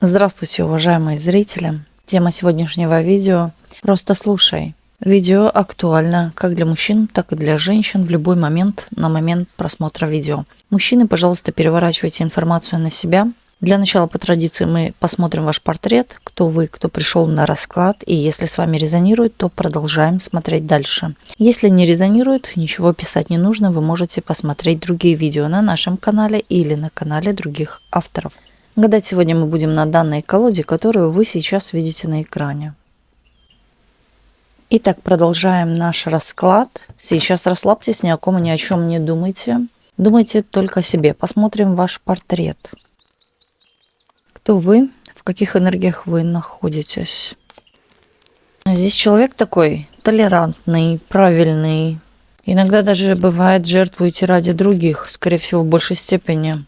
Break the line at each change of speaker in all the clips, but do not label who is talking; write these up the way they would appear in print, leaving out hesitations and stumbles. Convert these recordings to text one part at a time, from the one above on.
Здравствуйте, уважаемые зрители! Тема сегодняшнего видео – просто слушай. Видео актуально как для мужчин, так и для женщин в любой момент на момент просмотра видео. Мужчины, пожалуйста, переворачивайте информацию на себя. Для начала, по традиции, мы посмотрим ваш портрет, кто вы, кто пришел на расклад, и если с вами резонирует, то продолжаем смотреть дальше. Если не резонирует, ничего писать не нужно, вы можете посмотреть другие видео на нашем канале или на канале других авторов. Гадать сегодня мы будем на данной колоде, которую вы сейчас видите на экране. Итак, продолжаем наш расклад. Сейчас расслабьтесь, ни о ком и ни о чем не думайте. Думайте только о себе. Посмотрим ваш портрет. Кто вы? В каких энергиях вы находитесь? Здесь человек такой толерантный, правильный. Иногда даже бывает жертвуете ради других, скорее всего, в большей степени.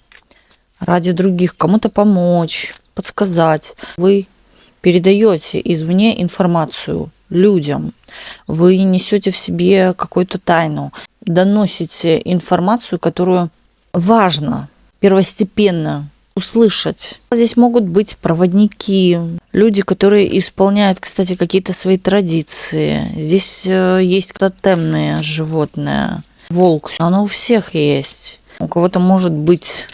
Ради других, кому-то помочь, подсказать. Вы передаете извне информацию людям. Вы несете в себе какую-то тайну, доносите информацию, которую важно, первостепенно услышать. Здесь могут быть проводники, люди, которые исполняют, кстати, какие-то свои традиции. Здесь есть тотемные животные. Волк, оно у всех есть. У кого-то может быть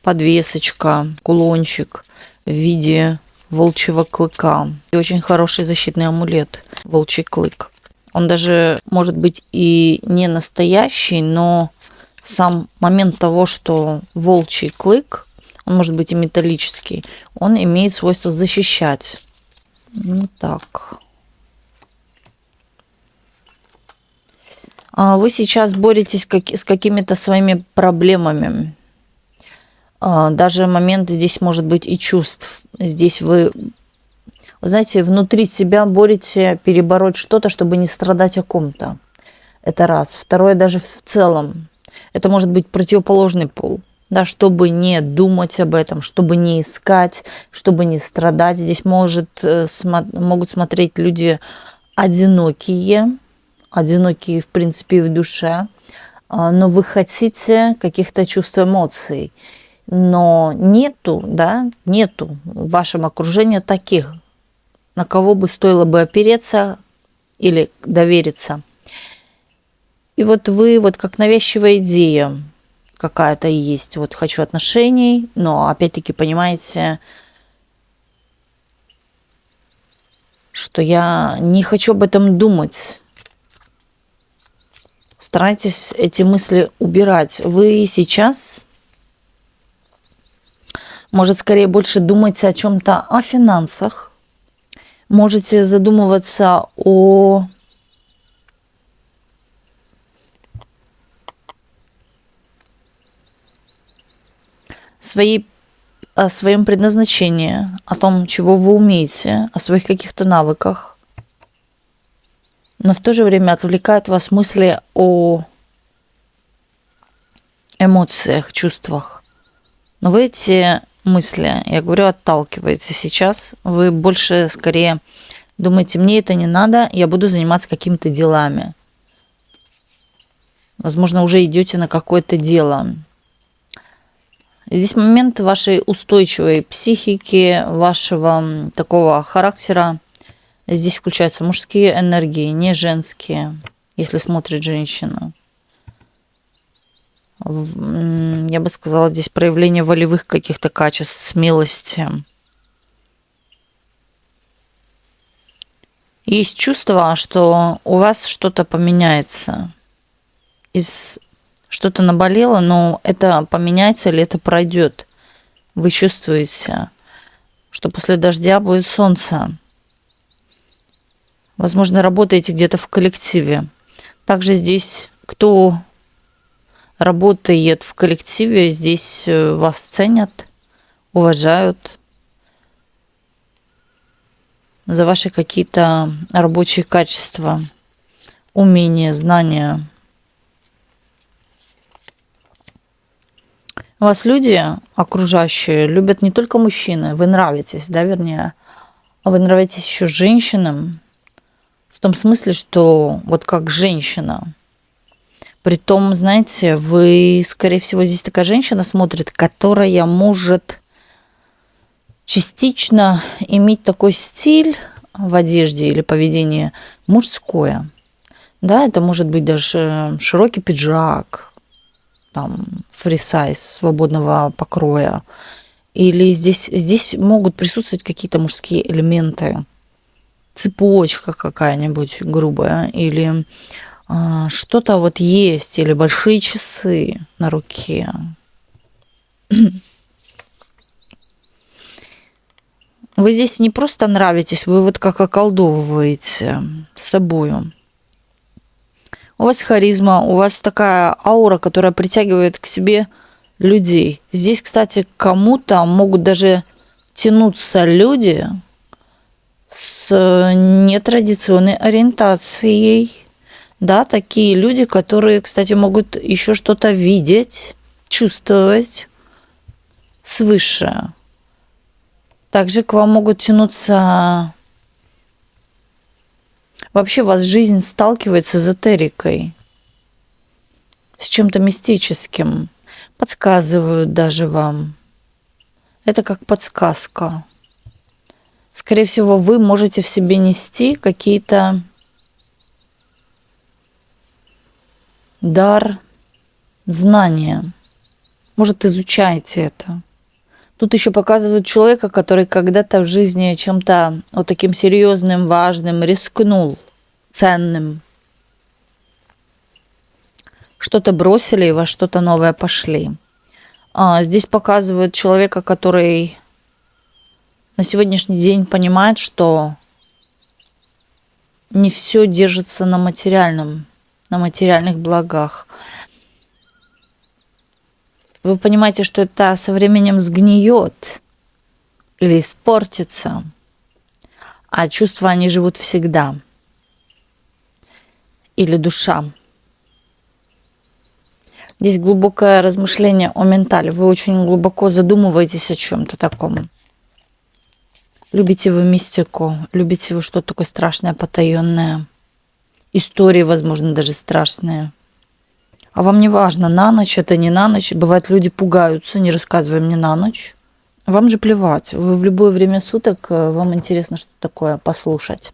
подвесочка, кулончик в виде волчьего клыка. И очень хороший защитный амулет, волчий клык. Он даже может быть и не настоящий, но сам момент того, что волчий клык, он может быть и металлический, он имеет свойство защищать. Ну так. Вы сейчас боретесь с какими-то своими проблемами. Даже момент здесь может быть и чувств. Здесь вы знаете, внутри себя борете перебороть что-то, чтобы не страдать о ком-то. Это раз. Второе, даже в целом. Это может быть противоположный пол. Да, чтобы не думать об этом, чтобы не искать, чтобы не страдать. Здесь могут смотреть люди одинокие, в принципе, в душе, но вы хотите каких-то чувств, эмоций. Но нету в вашем окружении таких, на кого бы стоило бы опереться или довериться. И вот вы, как навязчивая идея какая-то есть. Вот хочу отношений, но опять-таки понимаете, что я не хочу об этом думать. Старайтесь эти мысли убирать. Вы сейчас, может, скорее больше думать о чем-то, о финансах. Можете задумываться о своем предназначении, о том, чего вы умеете, о своих каких-то навыках. Но в то же время отвлекают вас мысли о эмоциях, чувствах. Но вы эти мысли, я говорю, отталкиваете сейчас. Вы больше, скорее, думаете, мне это не надо, я буду заниматься какими-то делами. Возможно, уже идете на какое-то дело. Здесь момент вашей устойчивой психики, вашего такого характера. Здесь включаются мужские энергии, не женские, если смотрит женщина. Я бы сказала, здесь проявление волевых каких-то качеств, смелости. Есть чувство, что у вас что-то поменяется. Что-то наболело, но это поменяется или это пройдет. Вы чувствуете, что после дождя будет солнце. Возможно, работаете где-то в коллективе. Также здесь, кто работает в коллективе, здесь вас ценят, уважают за ваши какие-то рабочие качества, умения, знания. Вас люди окружающие любят не только мужчины, вы нравитесь, вернее, а вы нравитесь еще женщинам, в том смысле, что вот как женщина. Притом, знаете, вы, скорее всего, здесь такая женщина смотрит, которая может частично иметь такой стиль в одежде или поведении мужское. Да, это может быть даже широкий пиджак, там, фрисайз свободного покроя. Или здесь могут присутствовать какие-то мужские элементы. Цепочка какая-нибудь грубая. Или что-то вот есть. Или большие часы на руке. Вы здесь не просто нравитесь, вы вот как околдовываете собою. У вас харизма, у вас такая аура, которая притягивает к себе людей. Здесь, кстати, к кому-то могут даже тянуться люди с нетрадиционной ориентацией. Да, такие люди, которые, кстати, могут еще что-то видеть, чувствовать свыше. Также к вам могут тянуться... Вообще вас жизнь сталкивает с эзотерикой, с чем-то мистическим. Подсказывают даже вам. Это как подсказка. Скорее всего, вы можете в себе нести какие-то дар, знания. Может, изучаете это. Тут еще показывают человека, который когда-то в жизни чем-то вот таким серьезным, важным рискнул, ценным. Что-то бросили и во что-то новое пошли. Здесь показывают человека, который на сегодняшний день понимает, что не все держится на материальном, на материальных благах. Вы понимаете, что это со временем сгниет или испортится, а чувства, они живут всегда. Или душа. Здесь глубокое размышление о ментале. Вы очень глубоко задумываетесь о чем-то таком. Любите вы мистику, любите вы что-то такое страшное, потаенное. Истории, возможно, даже страшные. А вам не важно, на ночь это не на ночь. Бывает, люди пугаются, не рассказывай мне на ночь. Вам же плевать. Вы в любое время суток, вам интересно что такое послушать.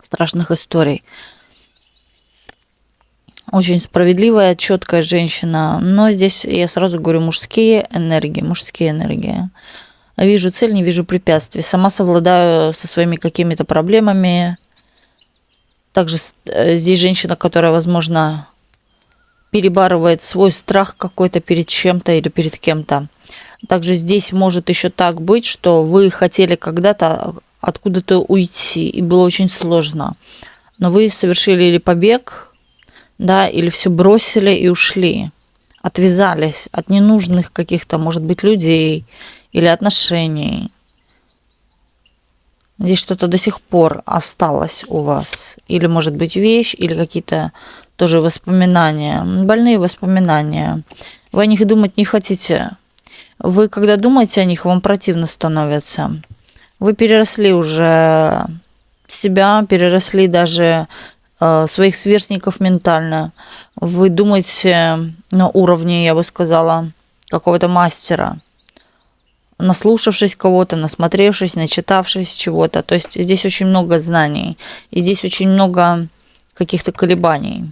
Страшных историй. Очень справедливая, четкая женщина. Но здесь я сразу говорю мужские энергии, мужские энергии. Вижу цель, не вижу препятствий. Сама совладаю со своими какими-то проблемами. Также здесь женщина, которая, возможно, перебарывает свой страх какой-то перед чем-то или перед кем-то. Также здесь может еще так быть, что вы хотели когда-то откуда-то уйти, и было очень сложно. Но вы совершили или побег, да, или все бросили и ушли. Отвязались от ненужных каких-то, может быть, людей или отношений. Здесь что-то до сих пор осталось у вас. Или, может быть, вещь, или какие-то тоже воспоминания. Больные воспоминания. Вы о них думать не хотите. Вы, когда думаете о них, вам противно становится. Вы переросли уже себя, переросли даже своих сверстников ментально. Вы думаете на уровне, я бы сказала, какого-то мастера. Наслушавшись кого-то, насмотревшись, начитавшись чего-то. То есть здесь очень много знаний. И здесь очень много каких-то колебаний.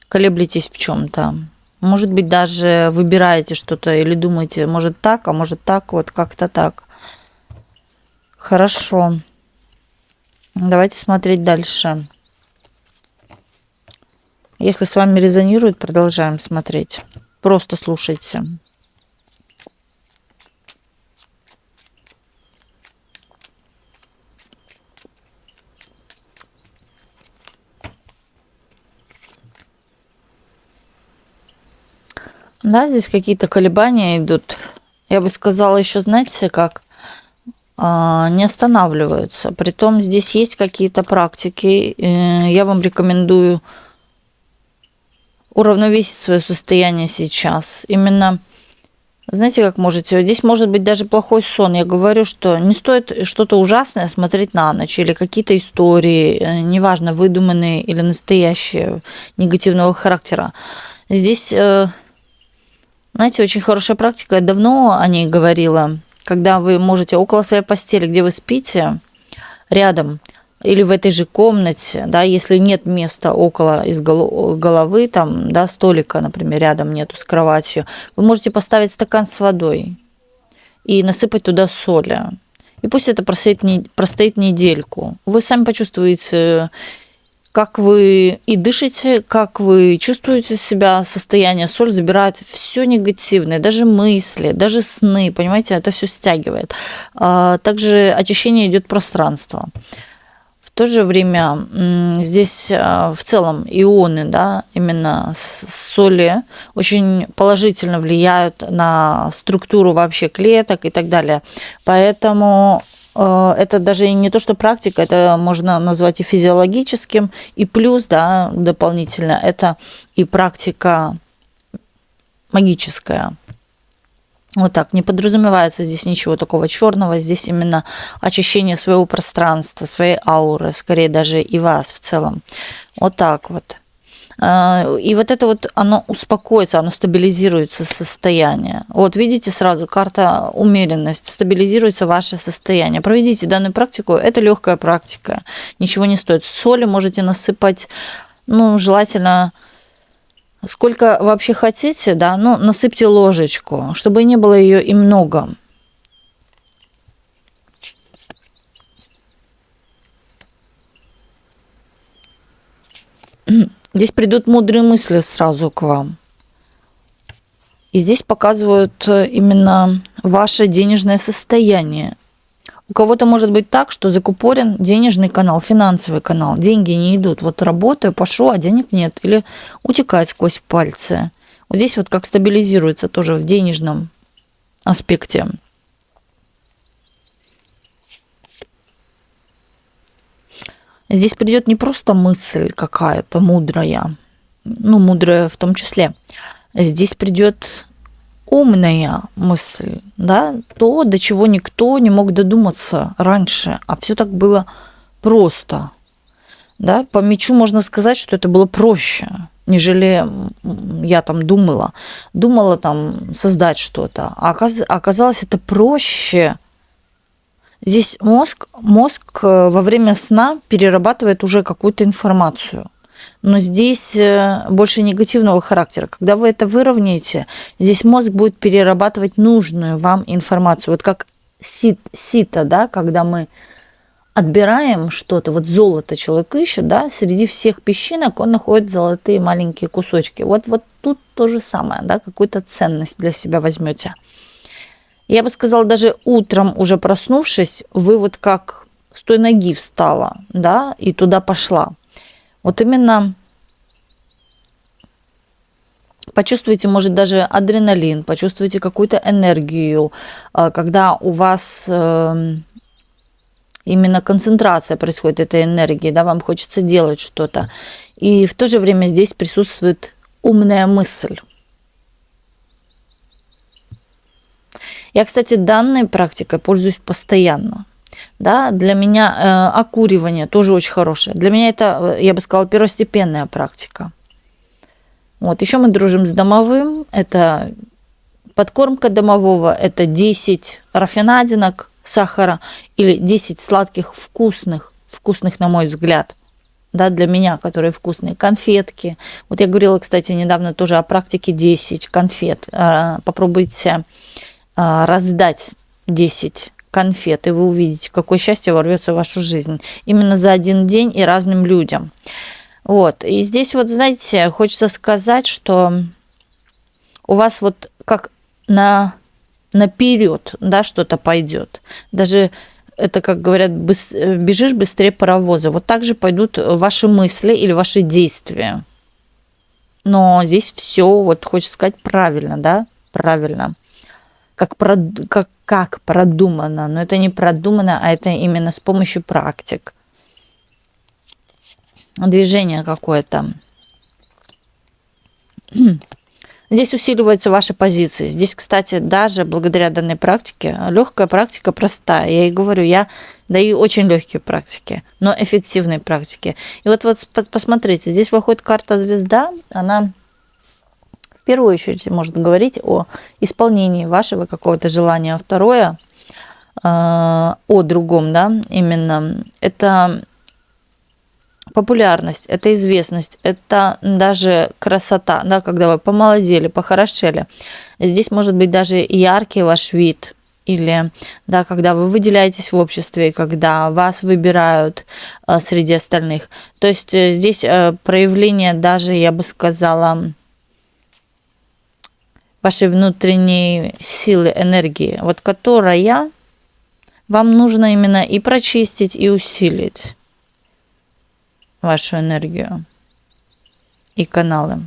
Колеблетесь в чем-то. Может быть, даже выбираете что-то или думаете, может так, а может так, вот как-то так. Хорошо. Давайте смотреть дальше. Если с вами резонирует, продолжаем смотреть. Просто слушайте. Да, здесь какие-то колебания идут. Я бы сказала еще, знаете, как не останавливаются. Притом здесь есть какие-то практики. Я вам рекомендую уравновесить свое состояние сейчас. Именно, знаете, как можете? Здесь может быть даже плохой сон. Я говорю, что не стоит что-то ужасное смотреть на ночь. Или какие-то истории, неважно, выдуманные или настоящие, негативного характера. Здесь... Знаете, очень хорошая практика. Я давно о ней говорила. когда вы можете около своей постели, где вы спите, рядом или в этой же комнате, да, если нет места около головы, там, да, столика, например, рядом нету с кроватью, вы можете поставить стакан с водой и насыпать туда соли. И пусть это простоит недельку. Вы сами почувствуете, как вы и дышите, как вы чувствуете себя, состояние. Соль забирает все негативное, даже мысли, даже сны, понимаете, это все стягивает. Также очищение идет пространства. В то же время здесь в целом ионы, да, именно соли, очень положительно влияют на структуру вообще клеток и так далее. Поэтому это даже не то, что практика, это можно назвать и физиологическим, и плюс, да, дополнительно, это и практика магическая. Вот так, не подразумевается здесь ничего такого черного, здесь именно очищение своего пространства, своей ауры, скорее даже и вас в целом. Вот так вот. И вот это вот, оно успокоится, оно стабилизируется состояние. Вот видите сразу, карта умеренность, стабилизируется ваше состояние. Проведите данную практику, это легкая практика, ничего не стоит. Соли можете насыпать, ну, желательно, сколько вообще хотите, да, ну, насыпьте ложечку, чтобы не было ее и много. Здесь придут мудрые мысли сразу к вам. И здесь показывают именно ваше денежное состояние. У кого-то может быть так, что закупорен денежный канал, финансовый канал. Деньги не идут. Вот работаю, пошел, а денег нет. Или утекает сквозь пальцы. Вот здесь вот как стабилизируется тоже в денежном аспекте. Здесь придет не просто мысль какая-то мудрая, ну, мудрая в том числе. Здесь придет умная мысль, да, то, до чего никто не мог додуматься раньше, а все так было просто. Да? По мечу можно сказать, что это было проще, нежели я там думала там создать что-то. А оказалось, это проще. Здесь мозг во время сна перерабатывает уже какую-то информацию. Но здесь больше негативного характера. Когда вы это выровняете, здесь мозг будет перерабатывать нужную вам информацию. Вот как сито, да, когда мы отбираем что-то, вот золото человек ищет, да, среди всех песчинок он находит золотые маленькие кусочки. Вот тут то же самое, да, какую-то ценность для себя возьмете. Я бы сказала, даже утром уже проснувшись, вы вот как с той ноги встала, да, и туда пошла. Вот именно почувствуйте, может, даже адреналин, почувствуйте какую-то энергию, когда у вас именно концентрация происходит этой энергии, да, вам хочется делать что-то. И в то же время здесь присутствует умная мысль. Я, кстати, данной практикой пользуюсь постоянно. Да, для меня окуривание тоже очень хорошее. Для меня это, я бы сказала, первостепенная практика. Вот. Еще мы дружим с домовым. Это подкормка домового. Это 10 рафинадинок сахара или 10 сладких вкусных, на мой взгляд, да, для меня, которые вкусные, конфетки. Вот я говорила, кстати, недавно тоже о практике 10 конфет. Попробуйте раздать 10 конфет, и вы увидите, какое счастье ворвется в вашу жизнь. Именно за один день и разным людям. Вот. И здесь вот, знаете, хочется сказать, что у вас вот как наперед, да, что-то пойдет. Даже это, как говорят, бежишь быстрее паровоза. Вот так же пойдут ваши мысли или ваши действия. Но здесь все, вот хочется сказать, правильно, да, правильно. Как продумано, но это не продумано, а это именно с помощью практик. Движение какое-то. Здесь усиливаются ваши позиции. Здесь, кстати, даже благодаря данной практике, легкая практика простая. Я и говорю, я даю очень легкие практики, но эффективные практики. И вот посмотрите, здесь выходит карта звезда, она в первую очередь может говорить о исполнении вашего какого-то желания. Второе, о другом, да, именно. Это популярность, это известность, это даже красота, да, когда вы помолодели, похорошели. Здесь может быть даже яркий ваш вид, или, да, когда вы выделяетесь в обществе, когда вас выбирают среди остальных. То есть здесь проявление даже, я бы сказала, вашей внутренней силы, энергии, вот которая вам нужно именно и прочистить, и усилить вашу энергию и каналы.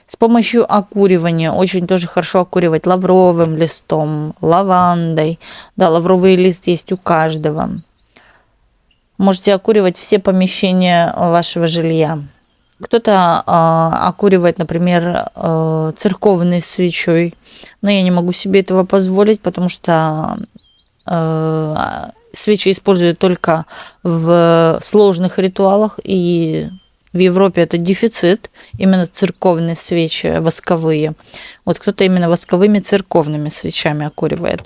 С помощью окуривания очень тоже хорошо окуривать лавровым листом, лавандой. Да, лавровый лист есть у каждого. Можете окуривать все помещения вашего жилья. Кто-то окуривает, например, церковной свечой, но я не могу себе этого позволить, потому что свечи используют только в сложных ритуалах, и в Европе это дефицит, именно церковные свечи, восковые. Вот кто-то именно восковыми церковными свечами окуривает.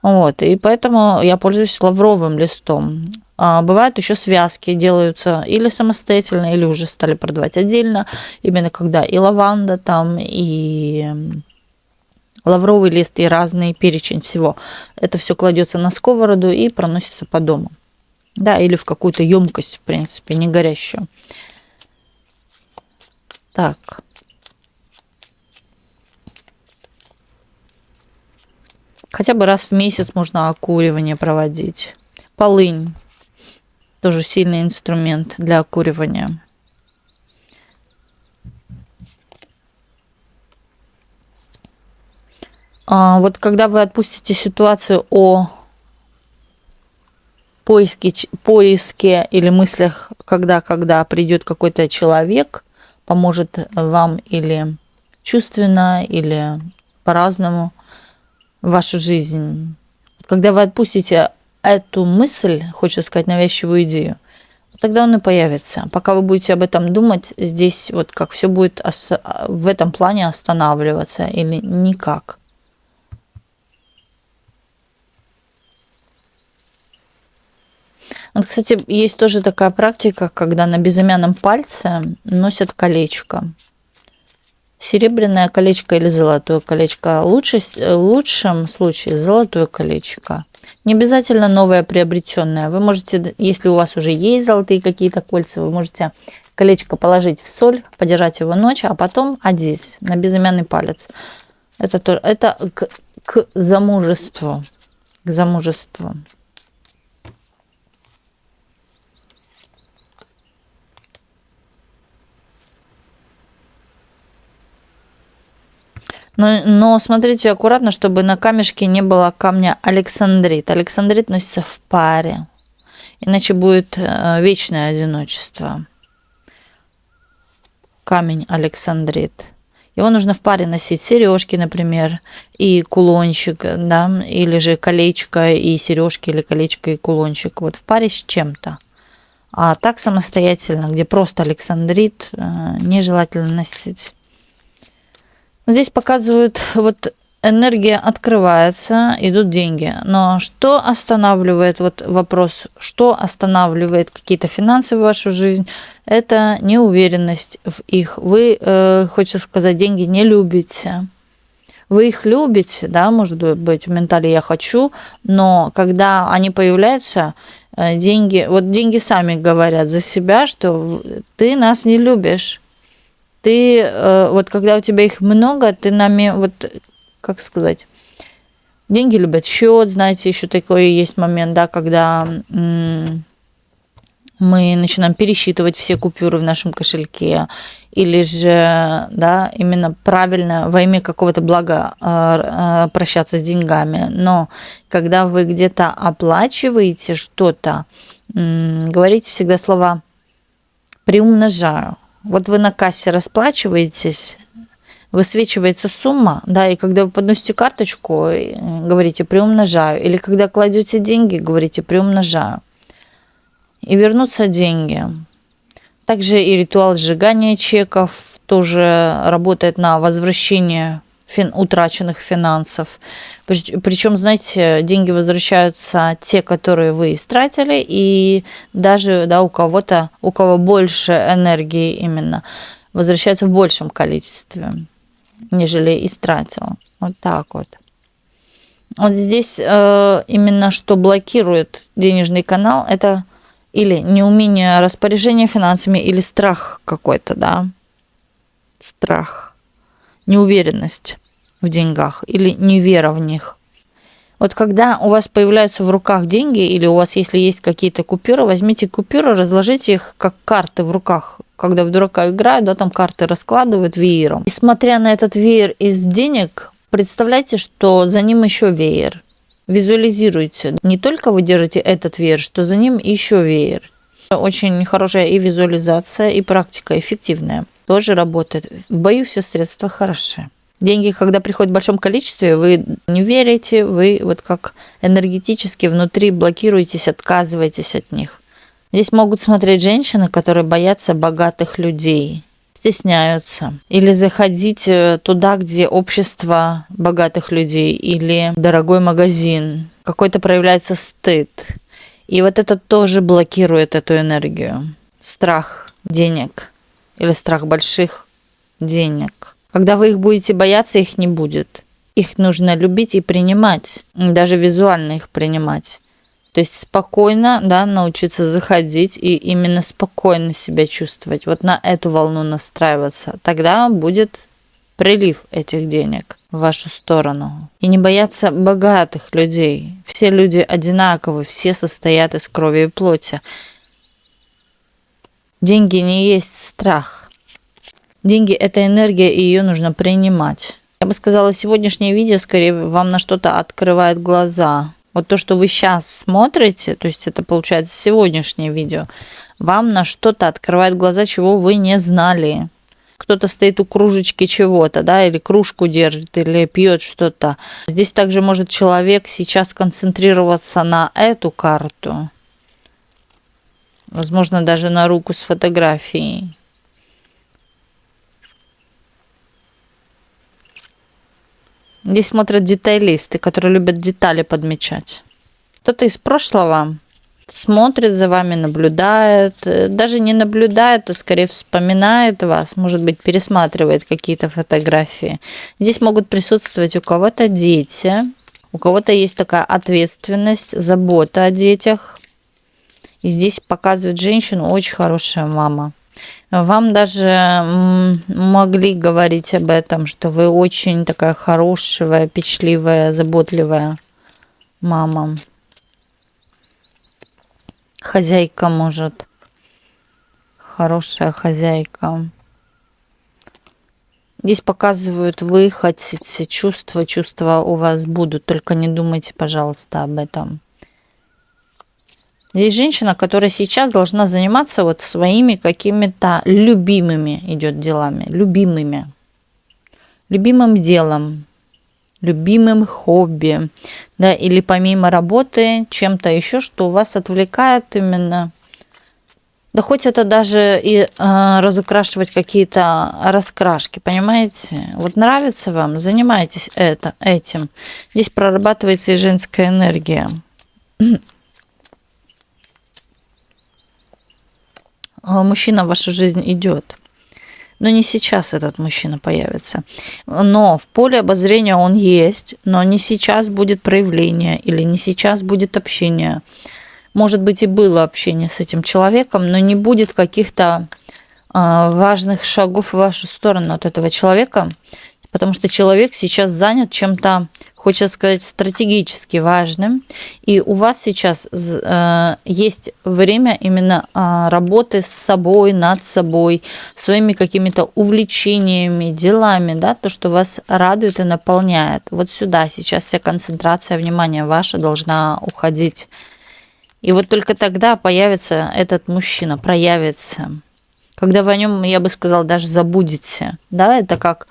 Вот, и поэтому я пользуюсь лавровым листом. Бывают еще связки, делаются или самостоятельно, или уже стали продавать отдельно, именно когда и лаванда там, и лавровый лист, и разный перечень всего. Это все кладется на сковороду и проносится по дому. Да, или в какую-то емкость, в принципе, не горящую. Так. Хотя бы раз в месяц можно окуривание проводить. Полынь. Тоже сильный инструмент для окуривания. Вот когда вы отпустите ситуацию о поиске или мыслях, когда придет какой-то человек, поможет вам или чувственно, или по-разному в вашу жизнь. Когда вы отпустите эту мысль, хочется сказать, навязчивую идею, тогда он и появится. Пока вы будете об этом думать, здесь вот как все будет в этом плане останавливаться или никак. Вот, кстати, есть тоже такая практика, когда на безымянном пальце носят колечко. Серебряное колечко или золотое колечко. В лучшем случае золотое колечко. Не обязательно новое приобретенное. Вы можете, если у вас уже есть золотые какие-то кольца, вы можете колечко положить в соль, подержать его ночь, а потом одеть на безымянный палец. Это к замужеству. К замужеству. Но смотрите аккуратно, чтобы на камешке не было камня александрит. Александрит носится в паре, иначе будет вечное одиночество. Камень александрит. Его нужно в паре носить. Сережки, например, и кулончик, да, или же колечко и сережки, или колечко и кулончик. Вот в паре с чем-то. А так самостоятельно, где просто александрит, нежелательно носить. Здесь показывают, вот энергия открывается, идут деньги. Но что останавливает, вот вопрос, что останавливает какие-то финансы в вашу жизнь, это неуверенность в их. Вы, хочется сказать, деньги не любите. Вы их любите, да, может быть, в ментале «я хочу», но когда они появляются, деньги сами говорят за себя, что ты нас не любишь. Ты, вот когда у тебя их много, ты нами, вот, как сказать, деньги любят счет, знаете, еще такой есть момент, да, когда мы начинаем пересчитывать все купюры в нашем кошельке, или же, да, именно правильно во имя какого-то блага прощаться с деньгами. Но когда вы где-то оплачиваете что-то, говорите всегда слова «приумножаю». Вот вы на кассе расплачиваетесь, высвечивается сумма, да, и когда вы подносите карточку, говорите «приумножаю», или когда кладете деньги, говорите «приумножаю». И вернутся деньги. Также и ритуал сжигания чеков тоже работает на возвращение утраченных финансов. Причем, знаете, деньги возвращаются те, которые вы истратили, и даже, да, у кого больше энергии именно, возвращается в большем количестве, нежели истратил. Вот так вот. Вот здесь именно что блокирует денежный канал, это или неумение распоряжения финансами, или страх какой-то, да, страх, неуверенность в деньгах или невера в них. Вот когда у вас появляются в руках деньги, или у вас, если есть какие-то купюры, возьмите купюры, разложите их как карты в руках. Когда в дурака играют, да, там карты раскладывают веером. И смотря на этот веер из денег, представляйте, что за ним еще веер. Визуализируйте. Не только вы держите этот веер, что за ним еще веер. Очень хорошая и визуализация, и практика эффективная. Тоже работает. В бою все средства хороши. Деньги, когда приходят в большом количестве, вы не верите, вы вот как энергетически внутри блокируетесь, отказываетесь от них. Здесь могут смотреть женщины, которые боятся богатых людей, стесняются. Или заходить туда, где общество богатых людей, или дорогой магазин. Какой-то проявляется стыд. И вот это тоже блокирует эту энергию. Страх денег или страх больших денег. Когда вы их будете бояться, их не будет. Их нужно любить и принимать, даже визуально их принимать. То есть спокойно, да, научиться заходить и именно спокойно себя чувствовать. Вот на эту волну настраиваться. Тогда будет прилив этих денег в вашу сторону. И не бояться богатых людей. Все люди одинаковы, все состоят из крови и плоти. Деньги не есть страх. Деньги – это энергия, и ее нужно принимать. Я бы сказала, сегодняшнее видео скорее вам на что-то открывает глаза. Вот то, что вы сейчас смотрите, то есть это получается сегодняшнее видео, вам на что-то открывает глаза, чего вы не знали. Кто-то стоит у кружечки чего-то, да, или кружку держит, или пьет что-то. Здесь также может человек сейчас концентрироваться на эту карту. Возможно, даже на руку с фотографией. Здесь смотрят деталисты, которые любят детали подмечать. Кто-то из прошлого смотрит за вами, наблюдает. Даже не наблюдает, а скорее вспоминает вас. Может быть, пересматривает какие-то фотографии. Здесь могут присутствовать у кого-то дети. У кого-то есть такая ответственность, забота о детях. И здесь показывает женщину очень хорошая мама. Вам даже могли говорить об этом, что вы очень такая хорошая, печливая, заботливая мама. Хозяйка, может. Хорошая хозяйка. Здесь показывают, вы хотите чувства у вас будут. Только не думайте, пожалуйста, об этом. Здесь женщина, которая сейчас должна заниматься вот своими какими-то любимыми идет делами, любимым делом, любимым хобби, да, или помимо работы чем-то еще, что вас отвлекает именно. Да хоть это даже и разукрашивать какие-то раскрашки, понимаете? Вот нравится вам, занимайтесь этим. Здесь прорабатывается и женская энергия. Мужчина в вашу жизнь идет. Но не сейчас этот мужчина появится. Но в поле обозрения он есть, но не сейчас будет проявление или не сейчас будет общение. Может быть, и было общение с этим человеком, но не будет каких-то важных шагов в вашу сторону от этого человека, потому что человек сейчас занят чем-то, хочется сказать, стратегически важным. И у вас сейчас есть время именно работы с собой, над собой, своими какими-то увлечениями, делами, да, то, что вас радует и наполняет. Вот сюда сейчас вся концентрация внимания ваша должна уходить. И вот только тогда появится этот мужчина, проявится. Когда вы о нем, я бы сказала, даже забудете. Да, это как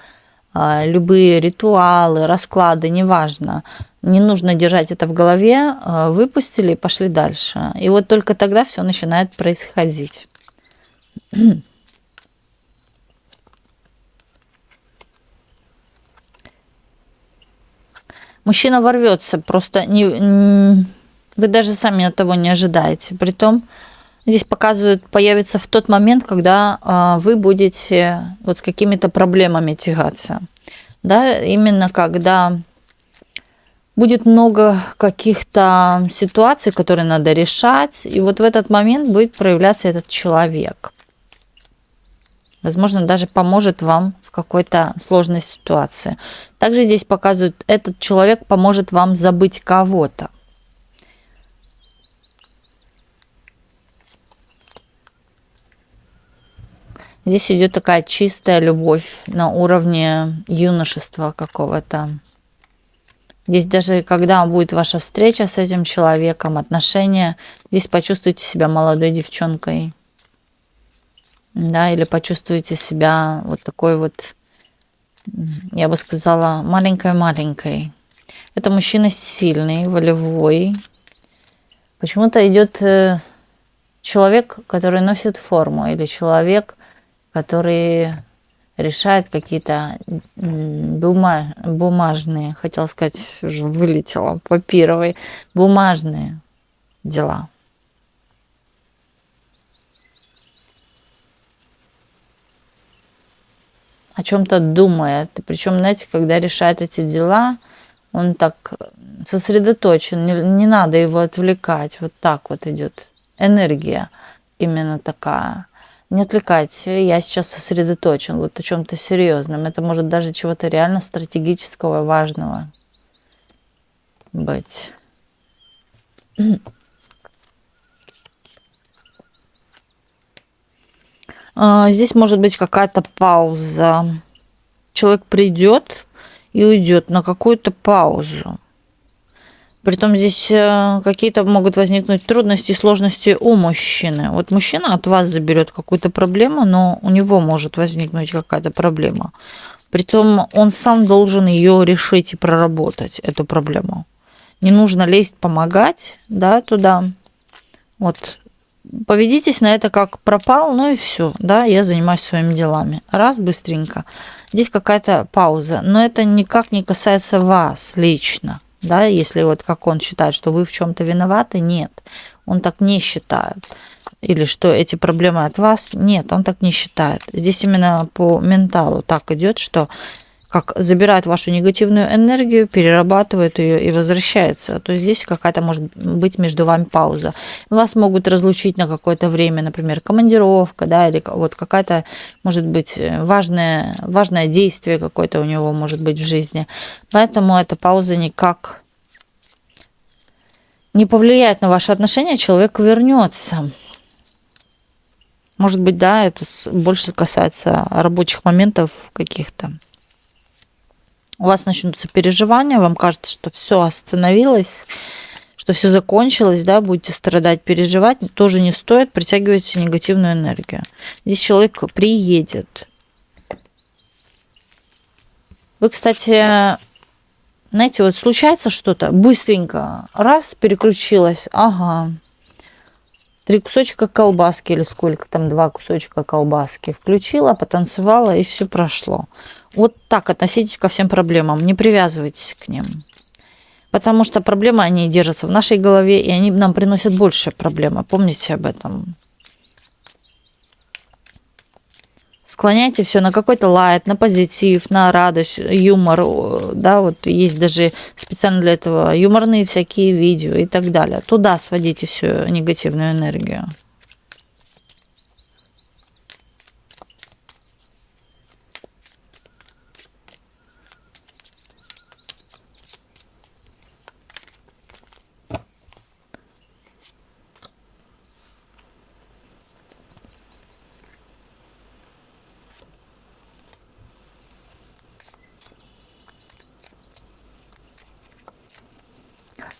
любые ритуалы, расклады, неважно. Не нужно держать это в голове, выпустили и пошли дальше. И вот только тогда все начинает происходить. Мужчина ворвется, просто вы даже сами от того не ожидаете. Притом здесь показывают, появится в тот момент, когда вы будете вот с какими-то проблемами тягаться. Да, именно когда будет много каких-то ситуаций, которые надо решать, и вот в этот момент будет проявляться этот человек. Возможно, даже поможет вам в какой-то сложной ситуации. Также здесь показывают, этот человек поможет вам забыть кого-то. Здесь идет такая чистая любовь на уровне юношества какого-то. Здесь даже когда будет ваша встреча с этим человеком, отношения, здесь почувствуйте себя молодой девчонкой. Да, или почувствуете себя вот такой вот, я бы сказала, маленькой-маленькой. Это мужчина сильный, волевой. Почему-то идет человек, который носит форму, или человек, который решает какие-то бумажные, хотела сказать, уже вылетела, папировые, бумажные дела. О чем-то думает. Причем, знаете, когда решает эти дела, он так сосредоточен, не надо его отвлекать. Вот так вот идет энергия именно такая. Не отвлекайте, я сейчас сосредоточен вот о чем-то серьезном. Это может даже чего-то реально стратегического, важного быть. Здесь может быть какая-то пауза. Человек придет и уйдет на какую-то паузу. Притом здесь какие-то могут возникнуть трудности и сложности у мужчины. Вот мужчина от вас заберет какую-то проблему, но у него может возникнуть какая-то проблема. Притом он сам должен ее решить и проработать, эту проблему. Не нужно лезть, помогать, да, туда. Вот. Поведитесь на это как пропал, ну и все, да, я занимаюсь своими делами. Раз, быстренько. Здесь какая-то пауза, но это никак не касается вас лично. Да, если вот как он считает, что вы в чем-то виноваты, нет, он так не считает. Или что эти проблемы от вас, нет, он так не считает. Здесь именно по менталу так идет, что как забирает вашу негативную энергию, перерабатывает ее и возвращается. То есть здесь какая-то может быть между вами пауза. Вас могут разлучить на какое-то время, например, командировка, да, или вот какая-то, может быть, важное действие какое-то у него может быть в жизни. Поэтому эта пауза никак не повлияет на ваши отношения, человек вернется. Может быть, да, это больше касается рабочих моментов каких-то. У вас начнутся переживания, вам кажется, что все остановилось, что все закончилось, да, будете страдать, переживать, тоже не стоит, притягивайте негативную энергию. Здесь человек приедет. Вы, кстати, знаете, вот случается что-то, быстренько, раз, переключилась, ага, 3 кусочка колбаски или сколько там, 2 кусочка колбаски включила, потанцевала и все прошло. Вот так относитесь ко всем проблемам, не привязывайтесь к ним. Потому что проблемы, они держатся в нашей голове, и они нам приносят больше проблем. Помните об этом. Склоняйте все на какой-то лайт, на позитив, на радость, юмор. Да, вот есть даже специально для этого юморные всякие видео и так далее. Туда сводите всю негативную энергию.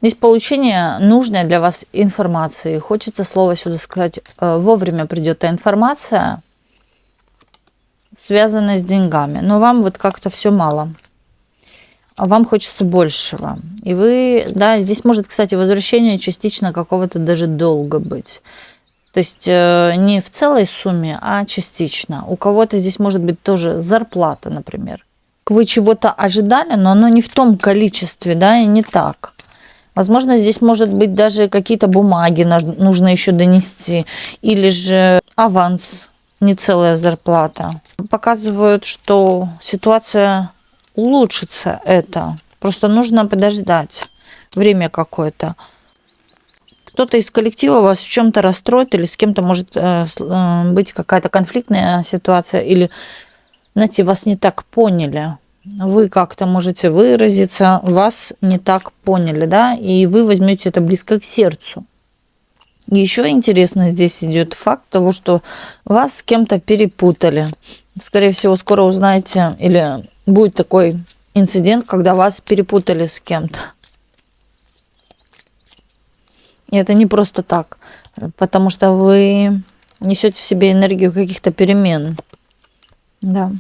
Здесь получение нужной для вас информации. Хочется слово сюда сказать, вовремя придет та информация, связанная с деньгами. Но вам вот как-то все мало. А вам хочется большего. И вы, да, здесь может, кстати, возвращение частично какого-то даже долга быть. То есть не в целой сумме, а частично. У кого-то здесь может быть тоже зарплата, например. вы чего-то ожидали, но оно не в том количестве, да, и не так. Возможно, здесь может быть даже какие-то бумаги нужно еще донести, или же аванс, не целая зарплата. Показывают, что ситуация улучшится это. Просто нужно подождать время какое-то. Кто-то из коллектива вас в чем-то расстроит, или с кем-то может быть какая-то конфликтная ситуация, или, знаете, вас не так поняли. Вы как-то можете выразиться, вас не так поняли, да, и вы возьмете это близко к сердцу. Еще интересно здесь идет факт того, что вас с кем-то перепутали. Скорее всего, скоро узнаете, или будет такой инцидент, когда вас перепутали с кем-то. И это не просто так, потому что вы несете в себе энергию каких-то перемен. Да.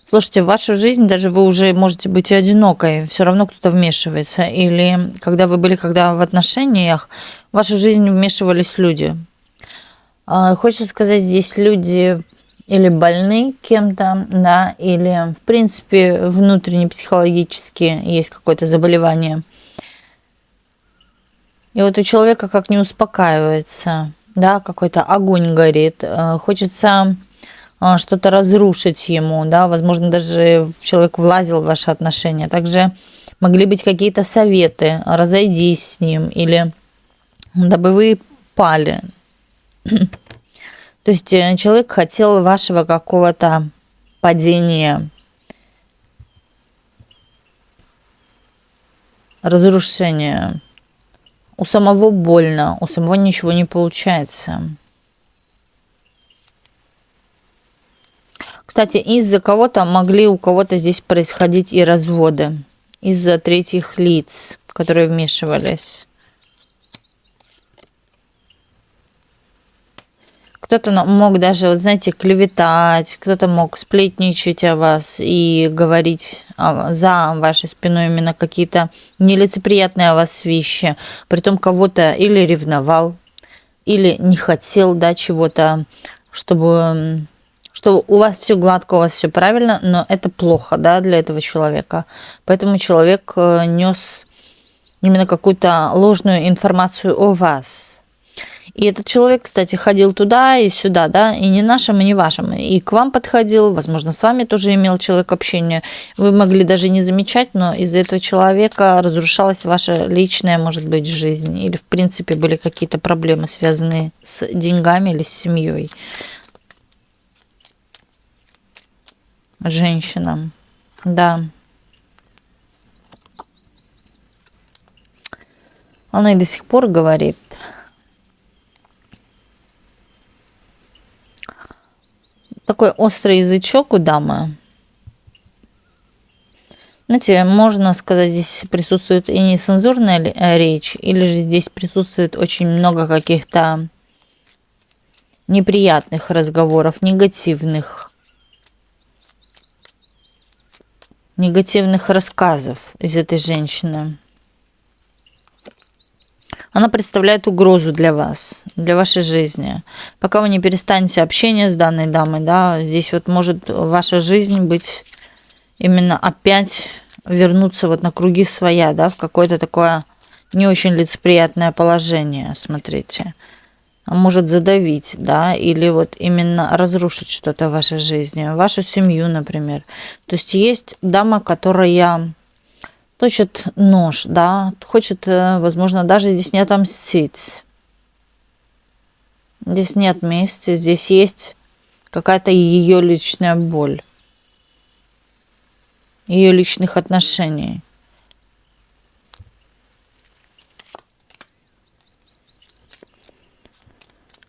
Слушайте, в вашу жизнь даже вы уже можете быть и одинокой, все равно кто-то вмешивается. Или когда вы были в отношениях, в вашу жизнь вмешивались люди. Хочется сказать, здесь люди или больны кем-то, да, или, в принципе, внутренне психологически есть какое-то заболевание. И вот у человека как не успокаивается, да, какой-то огонь горит, хочется что-то разрушить ему, да, возможно, даже человек влазил в ваши отношения. Также могли быть какие-то советы, разойдись с ним, или дабы вы пали. То есть человек хотел вашего какого-то падения, разрушения. У самого больно, у самого ничего не получается. Кстати, из-за кого-то могли у кого-то здесь происходить и разводы. Из-за третьих лиц, которые вмешивались. Кто-то мог даже, вот знаете, клеветать, кто-то мог сплетничать о вас и говорить за вашей спиной именно какие-то нелицеприятные о вас вещи. Притом кого-то или ревновал, или не хотел, да, чего-то, чтобы... что у вас все гладко, у вас все правильно, но это плохо, да, для этого человека. Поэтому человек нес именно какую-то ложную информацию о вас. И этот человек, кстати, ходил туда и сюда, да, и не нашим, и не вашим. И к вам подходил, возможно, с вами тоже имел человек общение. Вы могли даже не замечать, но из-за этого человека разрушалась ваша личная, может быть, жизнь. Или, в принципе, были какие-то проблемы, связанные с деньгами или с семьей. Женщинам, да. Она и до сих пор говорит. Такой острый язычок у дамы. Знаете, можно сказать, здесь присутствует и нецензурная речь, или же здесь присутствует очень много каких-то неприятных разговоров, негативных рассказов из этой женщины. Она представляет угрозу для вас, для вашей жизни. Пока вы не перестанете общение с данной дамой, да, здесь вот может ваша жизнь быть именно опять вернуться вот на круги своя, да, в какое-то такое не очень лицеприятное положение, смотрите. Может задавить, да, или вот именно разрушить что-то в вашей жизни, вашу семью, например. То есть дама, которая точит нож, да, хочет, возможно, даже здесь не отомстить. Здесь нет мести, здесь есть какая-то ее личная боль, ее личных отношений.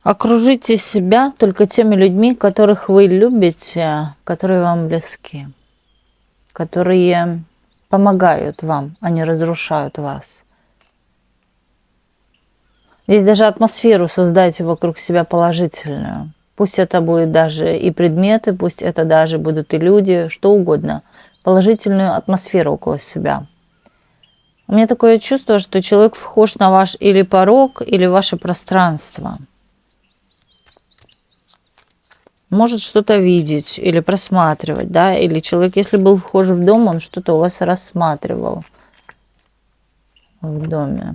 Окружите себя только теми людьми, которых вы любите, которые вам близки, которые помогают вам, а не разрушают вас. Здесь даже атмосферу создайте вокруг себя положительную. Пусть это будет даже и предметы, пусть это даже будут и люди, что угодно. Положительную атмосферу около себя. У меня такое чувство, что человек вхож на ваш или порог, или ваше пространство. может что-то видеть или просматривать, да, или человек, если был вхож в дом, он что-то у вас рассматривал в доме.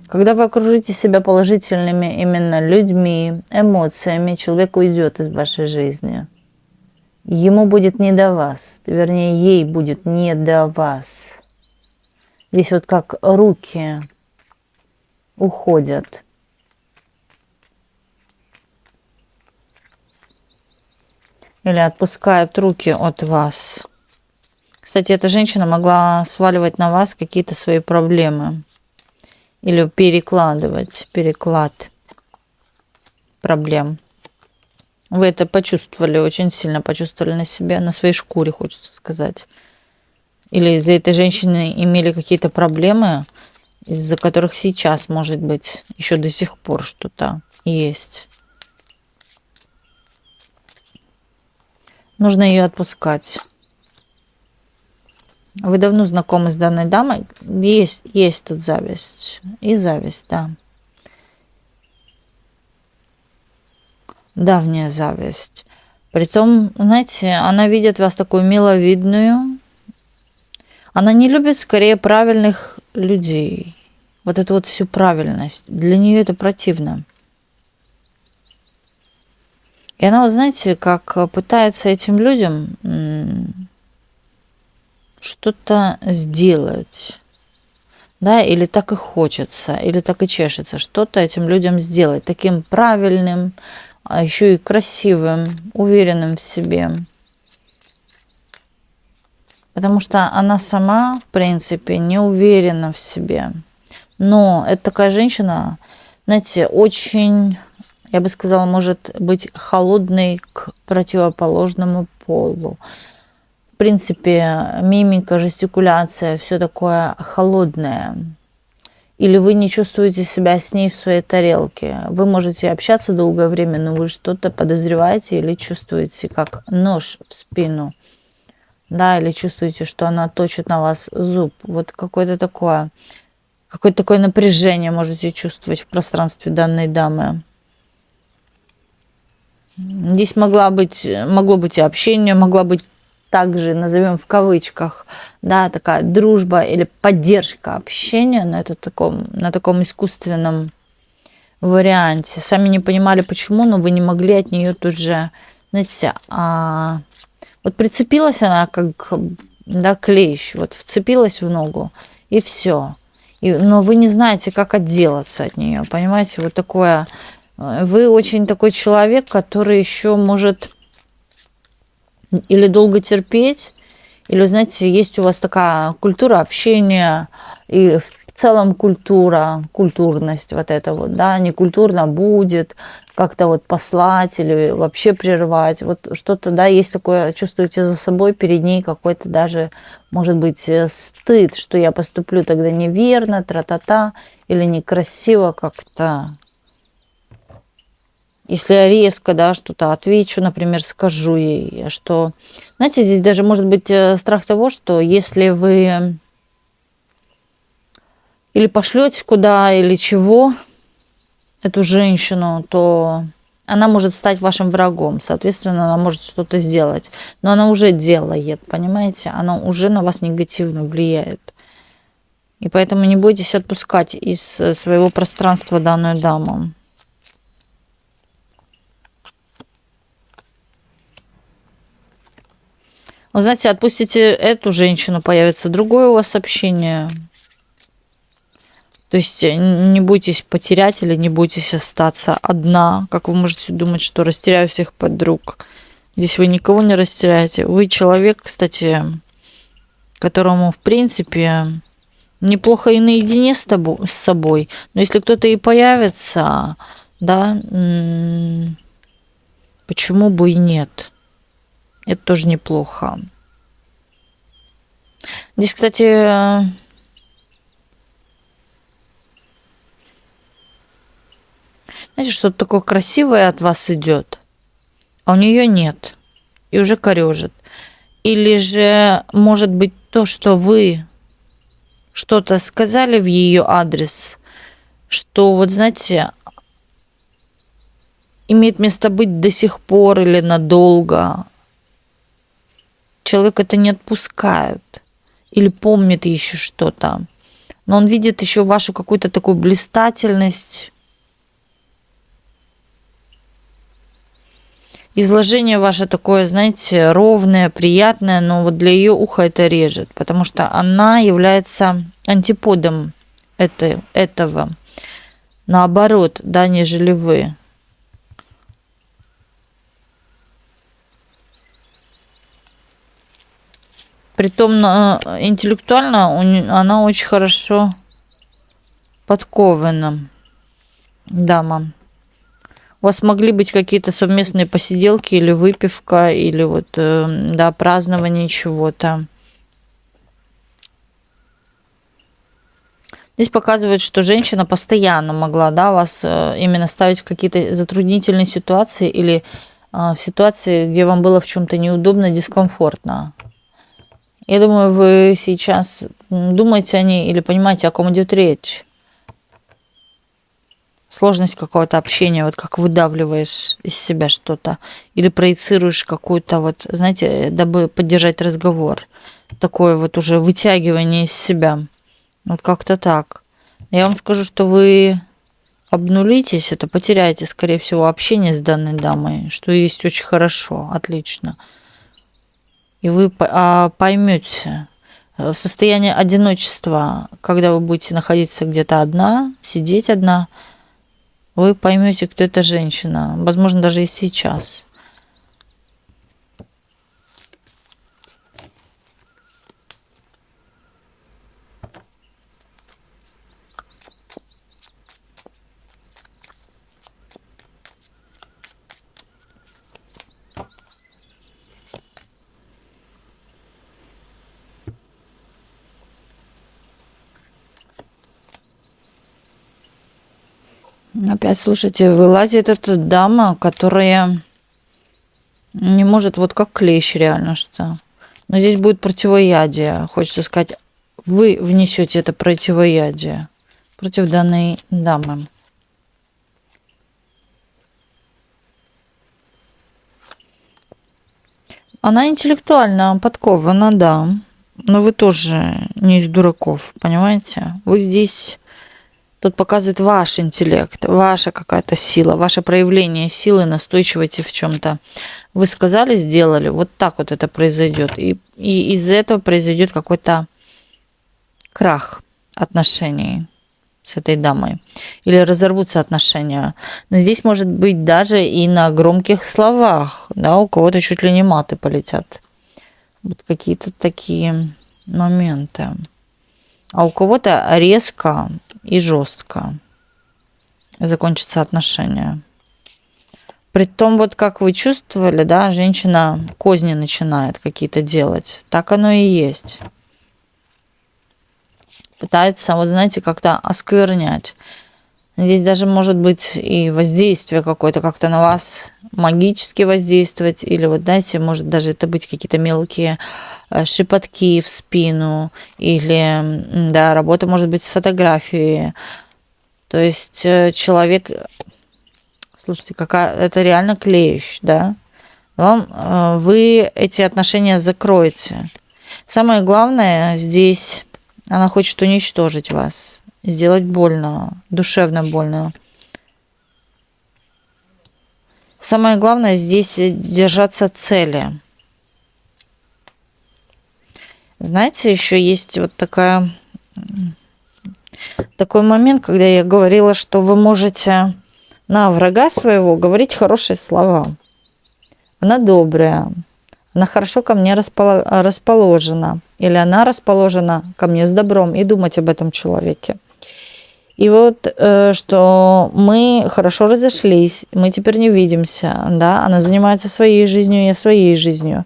Когда вы окружите себя положительными именно людьми, эмоциями, человек уйдет из вашей жизни. Ему будет не до вас, вернее, ей будет не до вас. Здесь вот как руки уходят. Или отпускают руки от вас. Кстати, эта женщина могла сваливать на вас какие-то свои проблемы. Или переклад проблем. Вы это почувствовали, очень сильно почувствовали на себе, на своей шкуре, хочется сказать. Или из-за этой женщины имели какие-то проблемы, из-за которых сейчас, может быть, еще до сих пор что-то есть. Нужно ее отпускать. Вы давно знакомы с данной дамой? Есть тут зависть. И зависть, да. Давняя зависть. Притом, знаете, она видит вас такую миловидную. Она не любит, скорее, правильных людей. Вот эту вот всю правильность. Для нее это противно. И она, вот знаете, как пытается этим людям что-то сделать, да, или так и хочется, или так и чешется, что-то этим людям сделать, таким правильным, а еще и красивым, уверенным в себе. Потому что она сама, в принципе, не уверена в себе. Но это такая женщина, знаете, очень, я бы сказала, может быть холодной к противоположному полу. В принципе, мимика, жестикуляция, все такое холодное. Или вы не чувствуете себя с ней в своей тарелке. Вы можете общаться долгое время, но вы что-то подозреваете или чувствуете, как нож в спину. Да, или чувствуете, что она точит на вас зуб. Вот какое-то такое напряжение можете чувствовать в пространстве данной дамы. Здесь могло быть и общение, могла быть также, назовем в кавычках, да, такая дружба или поддержка общения, но это на таком искусственном варианте. Сами не понимали, почему, но вы не могли от нее тут же, знаете, вот прицепилась она как, да, клещ, вот вцепилась в ногу, и все. Но вы не знаете, как отделаться от нее, понимаете, вот такое. Вы очень такой человек, который еще может или долго терпеть, или, знаете, есть у вас такая культура общения, и в целом культурность вот эта вот, да, не культурно будет, как-то вот послать или вообще прервать, вот что-то, да, есть такое, чувствуете за собой, перед ней какой-то даже, может быть, стыд, что я поступлю тогда неверно, тра-та-та, или некрасиво как-то. Если я резко, да, что-то отвечу, например, скажу ей, что... Знаете, здесь даже может быть страх того, что если вы или пошлете куда, или чего эту женщину, то она может стать вашим врагом. Соответственно, она может что-то сделать. Но она уже делает, понимаете? Она уже на вас негативно влияет. И поэтому не бойтесь отпускать из своего пространства данную даму. Вы знаете, отпустите эту женщину, появится другое у вас общение. То есть не бойтесь потерять или не бойтесь остаться одна. Как вы можете думать, что растеряю всех подруг. Здесь вы никого не растеряете. Вы человек, кстати, которому, в принципе, неплохо и наедине с собой. Но если кто-то и появится, да, почему бы и нет? Это тоже неплохо. Здесь, кстати, знаете, что-то такое красивое от вас идет, а у нее нет. И уже корежит. Или же, может быть, то, что вы что-то сказали в ее адрес, что, вот знаете, имеет место быть до сих пор или надолго. Человек это не отпускает или помнит еще что-то. Но он видит еще вашу какую-то такую блистательность. Изложение ваше такое, знаете, ровное, приятное, но вот для ее уха это режет, потому что она является антиподом этого. Наоборот, да, нежели вы. Притом интеллектуально она очень хорошо подкована, дама. У вас могли быть какие-то совместные посиделки или выпивка, или вот, да, празднование чего-то. Здесь показывает, что женщина постоянно могла, да, вас именно ставить в какие-то затруднительные ситуации или в ситуации, где вам было в чем-то неудобно, дискомфортно. Я думаю, вы сейчас думаете о ней или понимаете, о ком идет речь. Сложность какого-то общения, вот как выдавливаешь из себя что-то или проецируешь какую-то, вот, знаете, дабы поддержать разговор. Такое вот уже вытягивание из себя. Вот как-то так. Я вам скажу, что вы обнулитесь, это потеряете, скорее всего, общение с данной дамой, что есть очень хорошо, отлично. И вы поймете в состоянии одиночества, когда вы будете находиться где-то одна, сидеть одна, вы поймете, кто эта женщина. Возможно, даже и сейчас. Опять, слушайте, вылазит эта дама, которая не может, вот как клещ реально, что. Но здесь будет противоядие. Хочется сказать, вы внесете это противоядие против данной дамы. Она интеллектуально подкована, да. Но вы тоже не из дураков, понимаете? Вы здесь... Тут показывает ваш интеллект, ваша какая-то сила, ваше проявление силы, настойчивости в чем-то. Вы сказали, сделали, вот так вот это произойдет. И из этого произойдет какой-то крах отношений с этой дамой. Или разорвутся отношения. Но здесь может быть даже и на громких словах. Да, у кого-то чуть ли не маты полетят. Вот какие-то такие моменты. А у кого-то резко и жестко закончатся отношения. Притом, вот как вы чувствовали, да, женщина козни начинает какие-то делать. Так оно и есть. Пытается, вот знаете, как-то осквернять. Здесь даже может быть и воздействие какое-то, как-то на вас магически воздействовать. Или вот, знаете, может даже это быть какие-то мелкие шепотки в спину. Или, да, работа может быть с фотографией. То есть человек... Слушайте, это реально клещ, да? Вы эти отношения закроете. Самое главное здесь, она хочет уничтожить вас, сделать больно, душевно больно. Самое главное здесь держаться цели. Знаете, еще есть вот такой момент, когда я говорила, что вы можете на врага своего говорить хорошие слова. Она добрая, она хорошо ко мне расположена, или она расположена ко мне с добром, и думать об этом человеке. И вот, что мы хорошо разошлись, мы теперь не видимся, да, она занимается своей жизнью, я своей жизнью.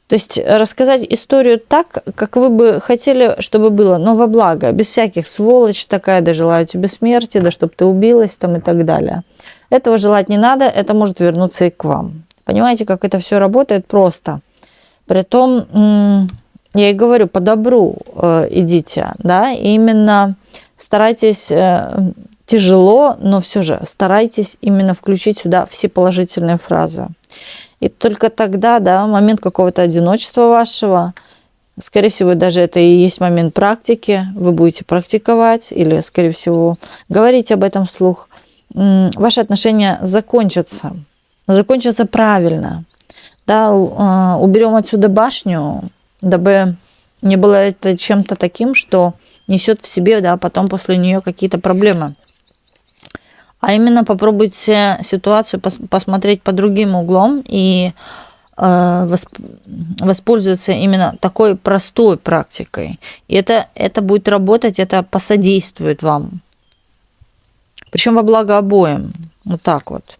То есть рассказать историю так, как вы бы хотели, чтобы было, но во благо, без всяких сволочь такая, да желаю тебе смерти, да чтоб ты убилась там и так далее. Этого желать не надо, это может вернуться и к вам. Понимаете, как это все работает просто. Притом, я и говорю, по добру идите, да, и именно Старайтесь, тяжело, но все же старайтесь именно включить сюда все положительные фразы. И только тогда, да, момент какого-то одиночества вашего, скорее всего, даже это и есть момент практики, вы будете практиковать или, скорее всего, говорить об этом вслух, ваши отношения закончатся, но закончатся правильно. Да, уберем отсюда башню, дабы не было это чем-то таким, что несет в себе, да, потом после нее какие-то проблемы. А именно попробуйте ситуацию посмотреть под другим углом и воспользоваться именно такой простой практикой. И это будет работать, это посодействует вам. Причем во благо обоим. Вот так вот.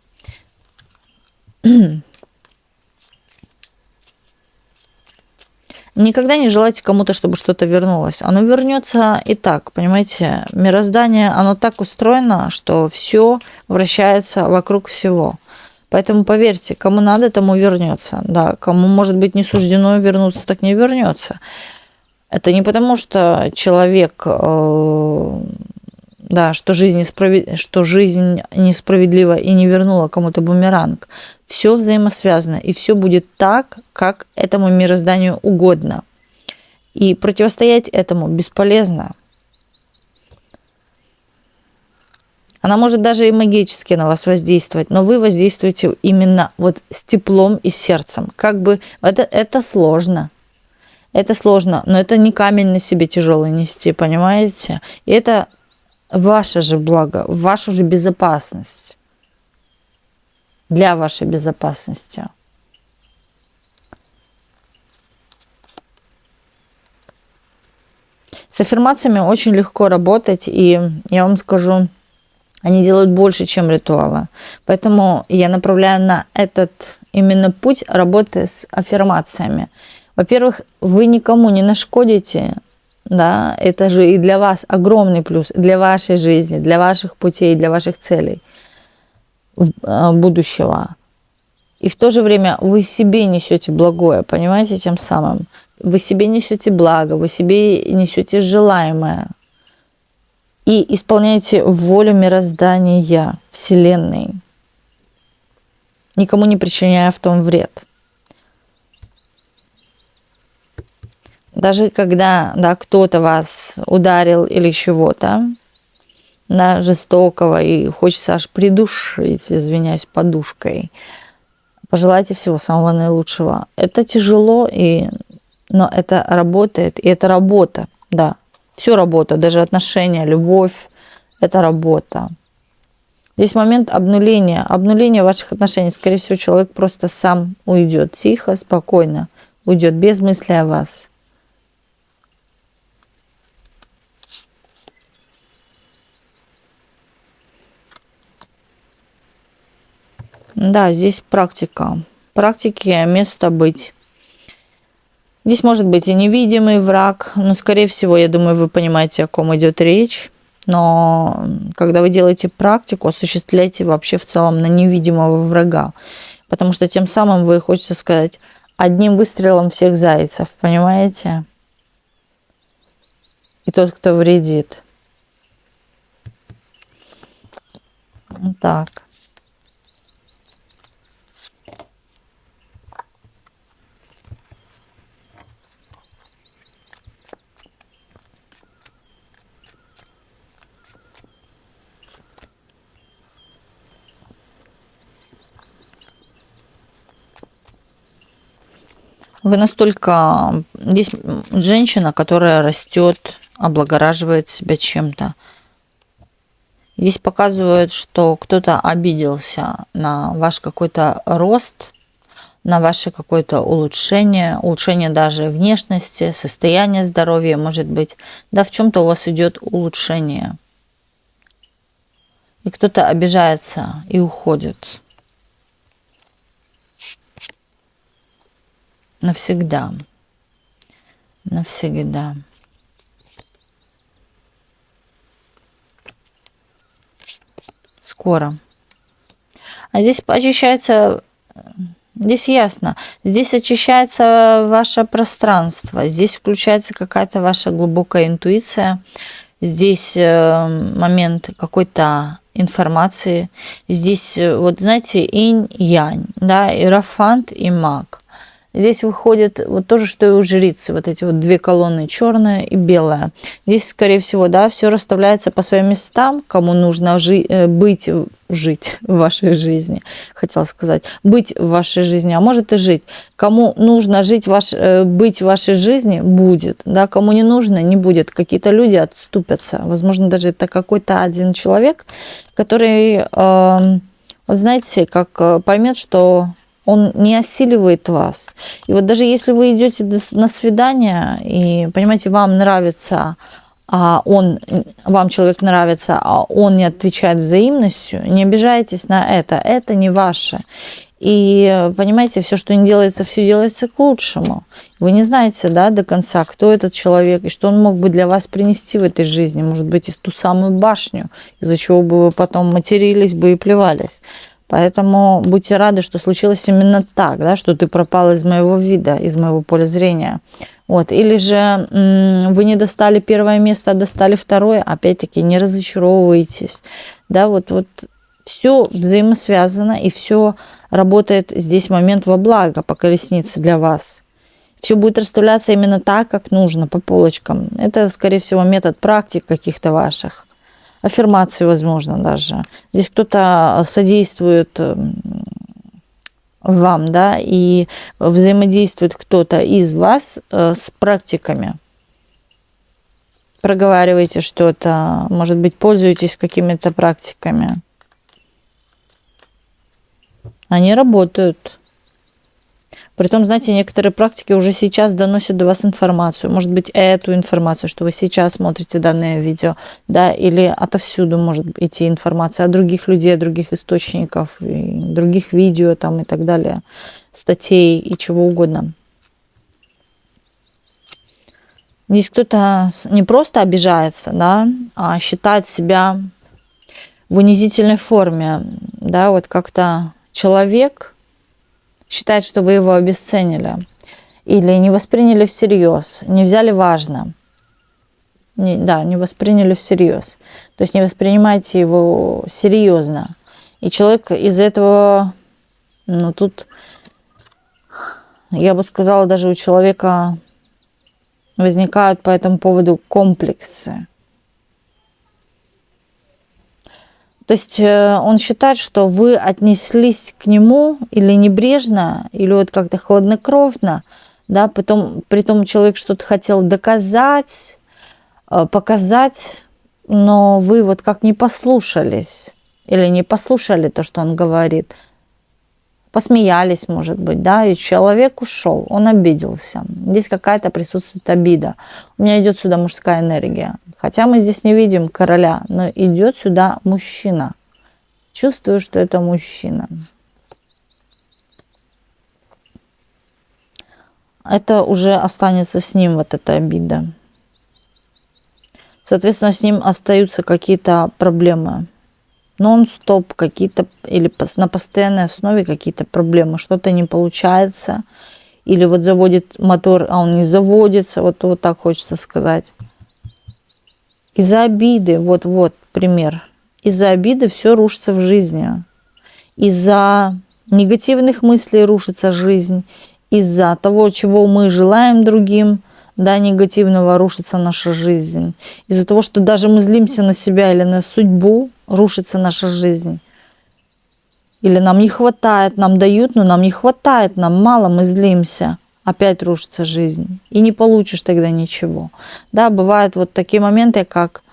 Никогда не желайте кому-то, чтобы что-то вернулось. Оно вернется и так, понимаете? Мироздание, оно так устроено, что все вращается вокруг всего. Поэтому поверьте, кому надо, тому вернется. Да, кому, может быть, не суждено вернуться, так не вернется. Это не потому, что человек, да, что жизнь несправедлива и не вернула кому-то бумеранг. Все взаимосвязано, и все будет так, как этому мирозданию угодно. И противостоять этому бесполезно. Она может даже и магически на вас воздействовать, но вы воздействуете именно вот с теплом и сердцем. Как бы это сложно. Это сложно, но это не камень на себе тяжелый нести, понимаете? И это ваше же благо, вашу же безопасность. Для вашей безопасности. С аффирмациями очень легко работать, и я вам скажу, они делают больше, чем ритуалы. Поэтому я направляю на этот именно путь работы с аффирмациями. Во-первых, вы никому не нашкодите, да, это же и для вас огромный плюс, для вашей жизни, для ваших путей, для ваших целей будущего. И в то же время вы себе несете благое, понимаете, тем самым. Вы себе несете благо, вы себе несете желаемое. И исполняете волю мироздания, Вселенной, никому не причиняя в том вред. Даже когда, да, кто-то вас ударил или чего-то, да, жестокого, и хочется аж придушить, извиняюсь, подушкой, пожелайте всего самого наилучшего. Это тяжело, но это работает, и это работа, да. Все работа, даже отношения, любовь – это работа. Здесь момент обнуления ваших отношений. Скорее всего, человек просто сам уйдет тихо, спокойно, уйдет без мысли о вас. Да, здесь практика. Практике место быть. Здесь может быть и невидимый враг, но, скорее всего, я думаю, вы понимаете, о ком идет речь. Но когда вы делаете практику, осуществляйте вообще в целом на невидимого врага. Потому что тем самым вы, хочется сказать, одним выстрелом всех зайцев, понимаете? И тот, кто вредит. Вот так. Вы настолько... Здесь женщина, которая растет, облагораживает себя чем-то. Здесь показывают, что кто-то обиделся на ваш какой-то рост, на ваше какое-то улучшение даже внешности, состояния здоровья, может быть. Да, в чем-то у вас идет улучшение. И кто-то обижается и уходит. Навсегда. Навсегда. Скоро. А здесь очищается, здесь ясно, здесь очищается ваше пространство, здесь включается какая-то ваша глубокая интуиция, Здесь момент какой-то информации. Здесь, вот знаете, инь-янь, да, иерофант и маг. Здесь выходит вот то же, что и у жрицы, вот эти вот две колонны, черная и белая. Здесь, скорее всего, да, все расставляется по своим местам, кому нужно жить в вашей жизни, хотела сказать, быть в вашей жизни, а может и жить. Кому нужно быть в вашей жизни, будет, да, кому не нужно, не будет. Какие-то люди отступятся. Возможно, даже это какой-то один человек, который, вот знаете, как поймет, что он не осиливает вас. И вот даже если вы идете на свидание, и, понимаете, вам нравится, вам человек нравится, а он не отвечает взаимностью, не обижайтесь на это не ваше. И, понимаете, все, что не делается, все делается к лучшему. Вы не знаете, да, до конца, кто этот человек, и что он мог бы для вас принести в этой жизни, может быть, и ту самую башню, из-за чего бы вы потом матерились бы и плевались. Поэтому будьте рады, что случилось именно так, да, что ты пропал из моего вида, из моего поля зрения. Вот. Или же вы не достали первое место, а достали второе, опять-таки не разочаровывайтесь. Да, вот все взаимосвязано, и все работает здесь момент во благо по колеснице для вас. Все будет расставляться именно так, как нужно, по полочкам. Это, скорее всего, метод практик каких-то ваших. Аффирмации, возможно, даже. Здесь кто-то содействует вам, да, и взаимодействует кто-то из вас с практиками. Проговаривайте что-то, может быть, пользуетесь какими-то практиками. Они работают. Притом, знаете, некоторые практики уже сейчас доносят до вас информацию. Может быть, эту информацию, что вы сейчас смотрите данное видео, да, или отовсюду может идти информация о других людей, о других источниках, других видео там и так далее, статей и чего угодно. Здесь кто-то не просто обижается, да, а считает себя в унизительной форме, да, вот как-то человек считает, что вы его обесценили или не восприняли всерьез, не взяли важно. Не восприняли всерьез. То есть не воспринимайте его серьезно. И человек из этого, тут, я бы сказала, даже у человека возникают по этому поводу комплексы. То есть он считает, что вы отнеслись к нему или небрежно, или вот как-то хладнокровно, да, притом человек что-то хотел доказать, показать, но вы вот как не послушались или не послушали то, что он говорит. Посмеялись, может быть, да, и человек ушел, он обиделся. Здесь какая-то присутствует обида. У меня идет сюда мужская энергия. Хотя мы здесь не видим короля, но идет сюда мужчина. Чувствую, что это мужчина. Это уже останется с ним, вот эта обида. Соответственно, с ним остаются какие-то проблемы. Нон-стоп какие-то, или на постоянной основе какие-то проблемы. Что-то не получается. Или вот заводит мотор, а он не заводится. Вот так хочется сказать. Из-за обиды, вот пример. Из-за обиды все рушится в жизни. Из-за негативных мыслей рушится жизнь. Из-за того, чего мы желаем другим, да, негативного, рушится наша жизнь. Из-за того, что даже мы злимся на себя или на судьбу, рушится наша жизнь. Или нам не хватает, нам дают, но нам не хватает, нам мало, мы злимся. Опять рушится жизнь. И не получишь тогда ничего. Да, бывают вот такие моменты, как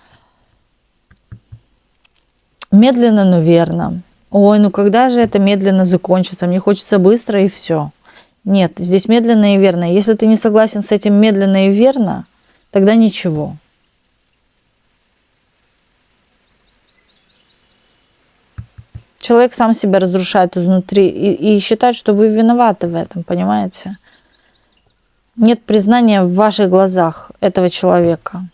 медленно, но верно. Ой, когда же это медленно закончится? Мне хочется быстро и все. Нет, здесь медленно и верно. Если ты не согласен с этим медленно и верно, тогда ничего. Человек сам себя разрушает изнутри и считает, что вы виноваты в этом, понимаете? Нет признания в ваших глазах этого человека.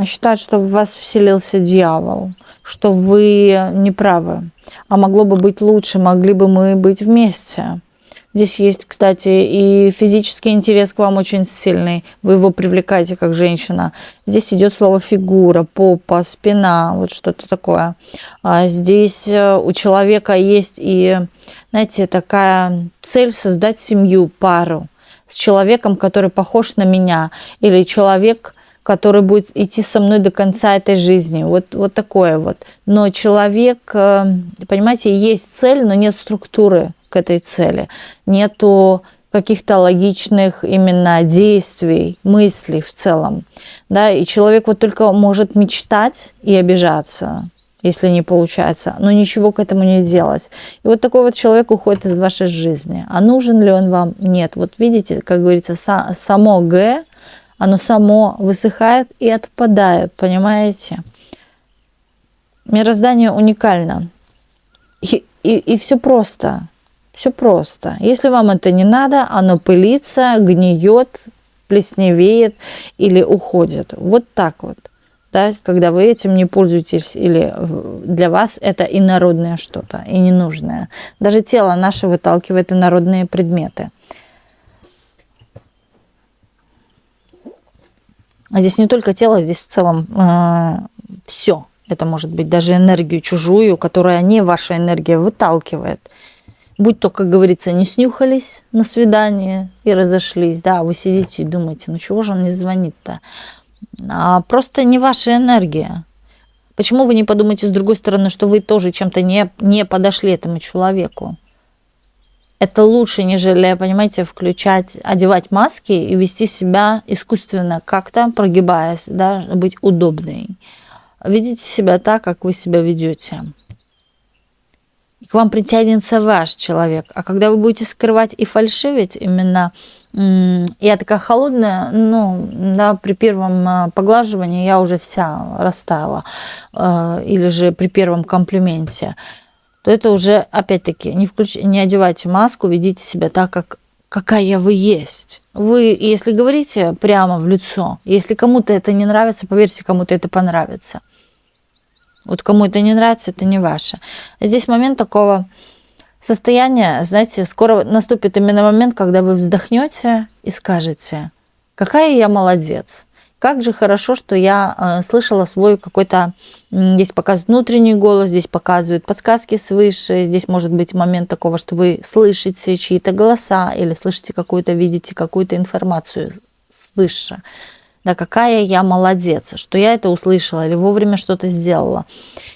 Считает, что в вас вселился дьявол, что вы неправы, а могло бы быть лучше, могли бы мы быть вместе. Здесь есть, кстати, и физический интерес к вам очень сильный. Вы его привлекаете как женщина. Здесь идет слово фигура, попа, спина, вот что-то такое. А здесь у человека есть и, знаете, такая цель создать семью, пару с человеком, который похож на меня, или человек, который будет идти со мной до конца этой жизни. Вот такое вот. Но человек, понимаете, есть цель, но нет структуры к этой цели. Нету каких-то логичных именно действий, мыслей в целом. Да? И человек вот только может мечтать и обижаться, если не получается, но ничего к этому не делать. И вот такой вот человек уходит из вашей жизни. А нужен ли он вам? Нет. Вот видите, как говорится, само «г», оно само высыхает и отпадает, понимаете? Мироздание уникально. И все просто. Все просто. Если вам это не надо, оно пылится, гниет, плесневеет или уходит. Вот так вот. Да, когда вы этим не пользуетесь, или для вас это инородное что-то, и ненужное. Даже тело наше выталкивает инородные предметы. А здесь не только тело, здесь в целом все. Это может быть даже энергию чужую, которая не ваша энергия выталкивает. Будь то, как говорится, не снюхались на свидание и разошлись, да, вы сидите и думаете, ну чего же он не звонит-то? А просто не ваша энергия. Почему вы не подумаете с другой стороны, что вы тоже чем-то не подошли этому человеку? Это лучше, нежели, понимаете, одевать маски и вести себя искусственно, как-то прогибаясь, да, быть удобной. Ведите себя так, как вы себя ведете. К вам притянется ваш человек. А когда вы будете скрывать и фальшивить, именно я такая холодная, ну, да, при первом поглаживании я уже вся растаяла, или же при первом комплименте, то это уже, опять-таки, не одевайте маску, ведите себя так, какая вы есть. Вы, если говорите прямо в лицо, если кому-то это не нравится, поверьте, кому-то это понравится. Вот кому это не нравится, это не ваше. Здесь момент такого состояния, знаете, скоро наступит именно момент, когда вы вздохнете и скажете, какая я молодец. Как же хорошо, что я слышала свой какой-то, здесь показывает внутренний голос, здесь показывают подсказки свыше, здесь может быть момент такого, что вы слышите чьи-то голоса или слышите какую-то, видите какую-то информацию свыше. Да, какая я молодец, что я это услышала или вовремя что-то сделала.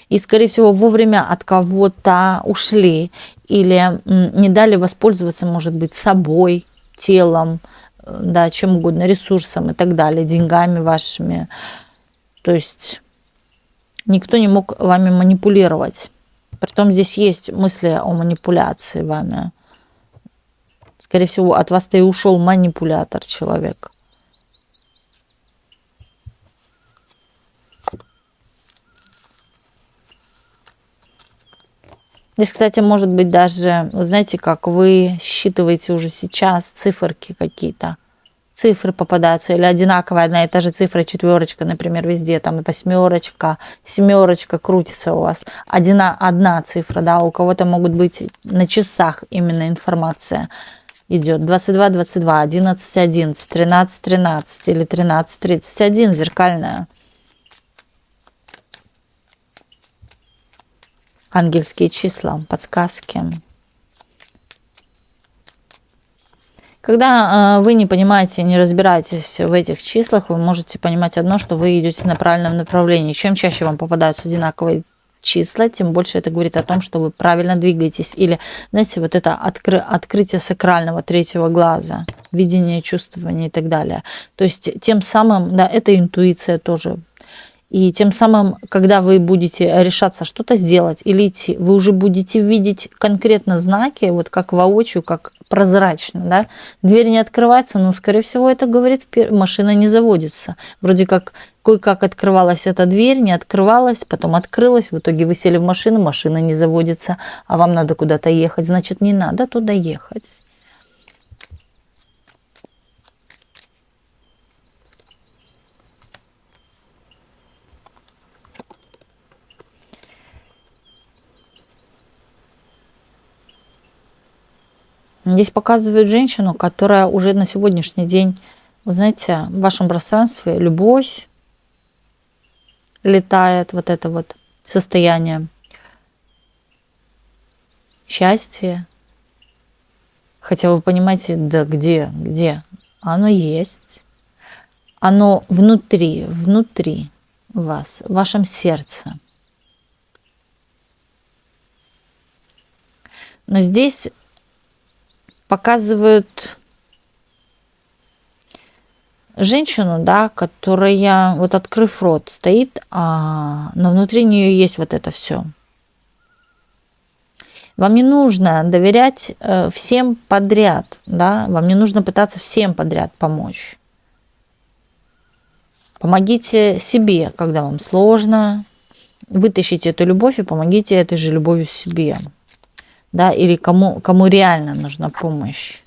И, скорее всего, вовремя от кого-то ушли или не дали воспользоваться, может быть, собой, телом, да, чем угодно, ресурсом и так далее, деньгами вашими. То есть никто не мог вами манипулировать. Притом здесь есть мысли о манипуляции вами. Скорее всего, от вас-то и ушел манипулятор, человек. Здесь, кстати, может быть даже, вы знаете, как вы считываете уже сейчас циферки какие-то. Цифры попадаются или одинаковая одна и та же цифра, четверочка, например, везде, там восьмерочка, семерочка крутится у вас. Одна цифра, да, у кого-то могут быть на часах именно информация идет. 22, 22, 11, 11, 13, 13 или 13, 31, зеркальная. Ангельские числа, подсказки. Когда вы не понимаете, не разбираетесь в этих числах, вы можете понимать одно, что вы идете на правильном направлении. Чем чаще вам попадаются одинаковые числа, тем больше это говорит о том, что вы правильно двигаетесь. Или, знаете, вот это открытие сакрального третьего глаза, видение, чувствование и так далее. То есть тем самым, да, это интуиция тоже. И тем самым, когда вы будете решаться что-то сделать или идти, вы уже будете видеть конкретно знаки, вот как воочию, как прозрачно, да. Дверь не открывается, но, скорее всего, это говорит, машина не заводится. Вроде как кое-как открывалась эта дверь, не открывалась, потом открылась, в итоге вы сели в машину, машина не заводится, а вам надо куда-то ехать, значит, не надо туда ехать. Здесь показывают женщину, которая уже на сегодняшний день, вы знаете, в вашем пространстве любовь летает, вот это вот состояние счастья. Хотя вы понимаете, да где? Оно есть. Оно внутри вас, в вашем сердце. Но здесь показывают женщину, да, которая, вот открыв рот, стоит, но внутри нее есть вот это все. Вам не нужно доверять всем подряд, да, вам не нужно пытаться всем подряд помочь. Помогите себе, когда вам сложно, вытащите эту любовь и помогите этой же любовью себе. Да, или кому реально нужна помощь.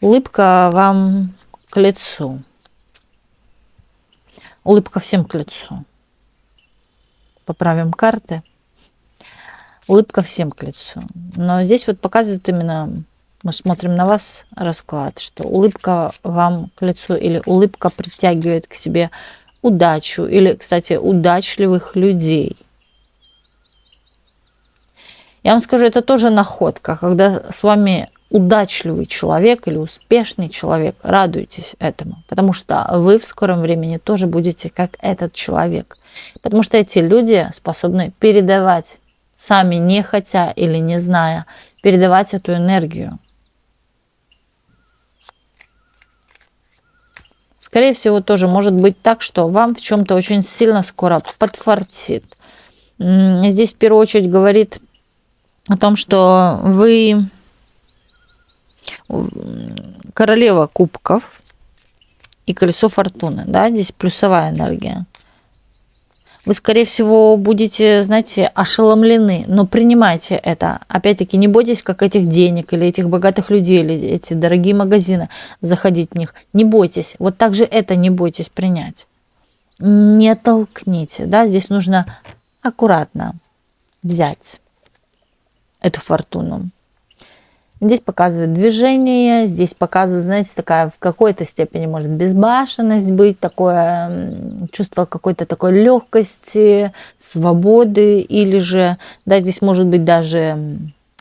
Улыбка вам к лицу. Улыбка всем к лицу. Поправим карты. Улыбка всем к лицу. Но здесь вот показывает именно, мы смотрим на вас расклад, что улыбка вам к лицу, или улыбка притягивает к себе удачу, или, кстати, удачливых людей. Я вам скажу, это тоже находка, когда с вами удачливый человек или успешный человек, радуйтесь этому, потому что вы в скором времени тоже будете как этот человек. Потому что эти люди способны передавать, сами не хотя или не зная, передавать эту энергию. Скорее всего, тоже может быть так, что вам в чем-то очень сильно скоро подфартит. Здесь в первую очередь говорит о том, что вы королева кубков и колесо фортуны, да, здесь плюсовая энергия. Вы, скорее всего, будете, знаете, ошеломлены, но принимайте это. Опять-таки, не бойтесь, как этих денег или этих богатых людей, или эти дорогие магазины, заходить в них. Не бойтесь. Вот так же это не бойтесь принять. Не толкните, да, здесь нужно аккуратно взять эту фортуну. Здесь показывает движение, здесь показывает, знаете, такая в какой-то степени может безбашенность быть, такое чувство какой-то такой легкости, свободы, или же, да, здесь может быть даже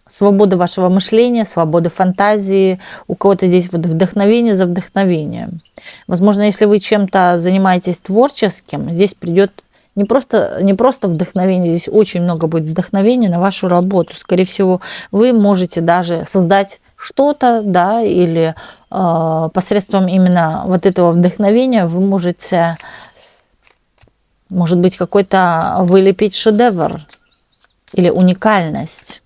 свобода вашего мышления, свобода фантазии, у кого-то здесь вот вдохновение за вдохновением. Возможно, если вы чем-то занимаетесь творческим, здесь придет не просто вдохновение, здесь очень много будет вдохновения на вашу работу. Скорее всего, вы можете даже создать что-то, да, или посредством именно вот этого вдохновения вы можете, может быть, какой-то вылепить шедевр или уникальность.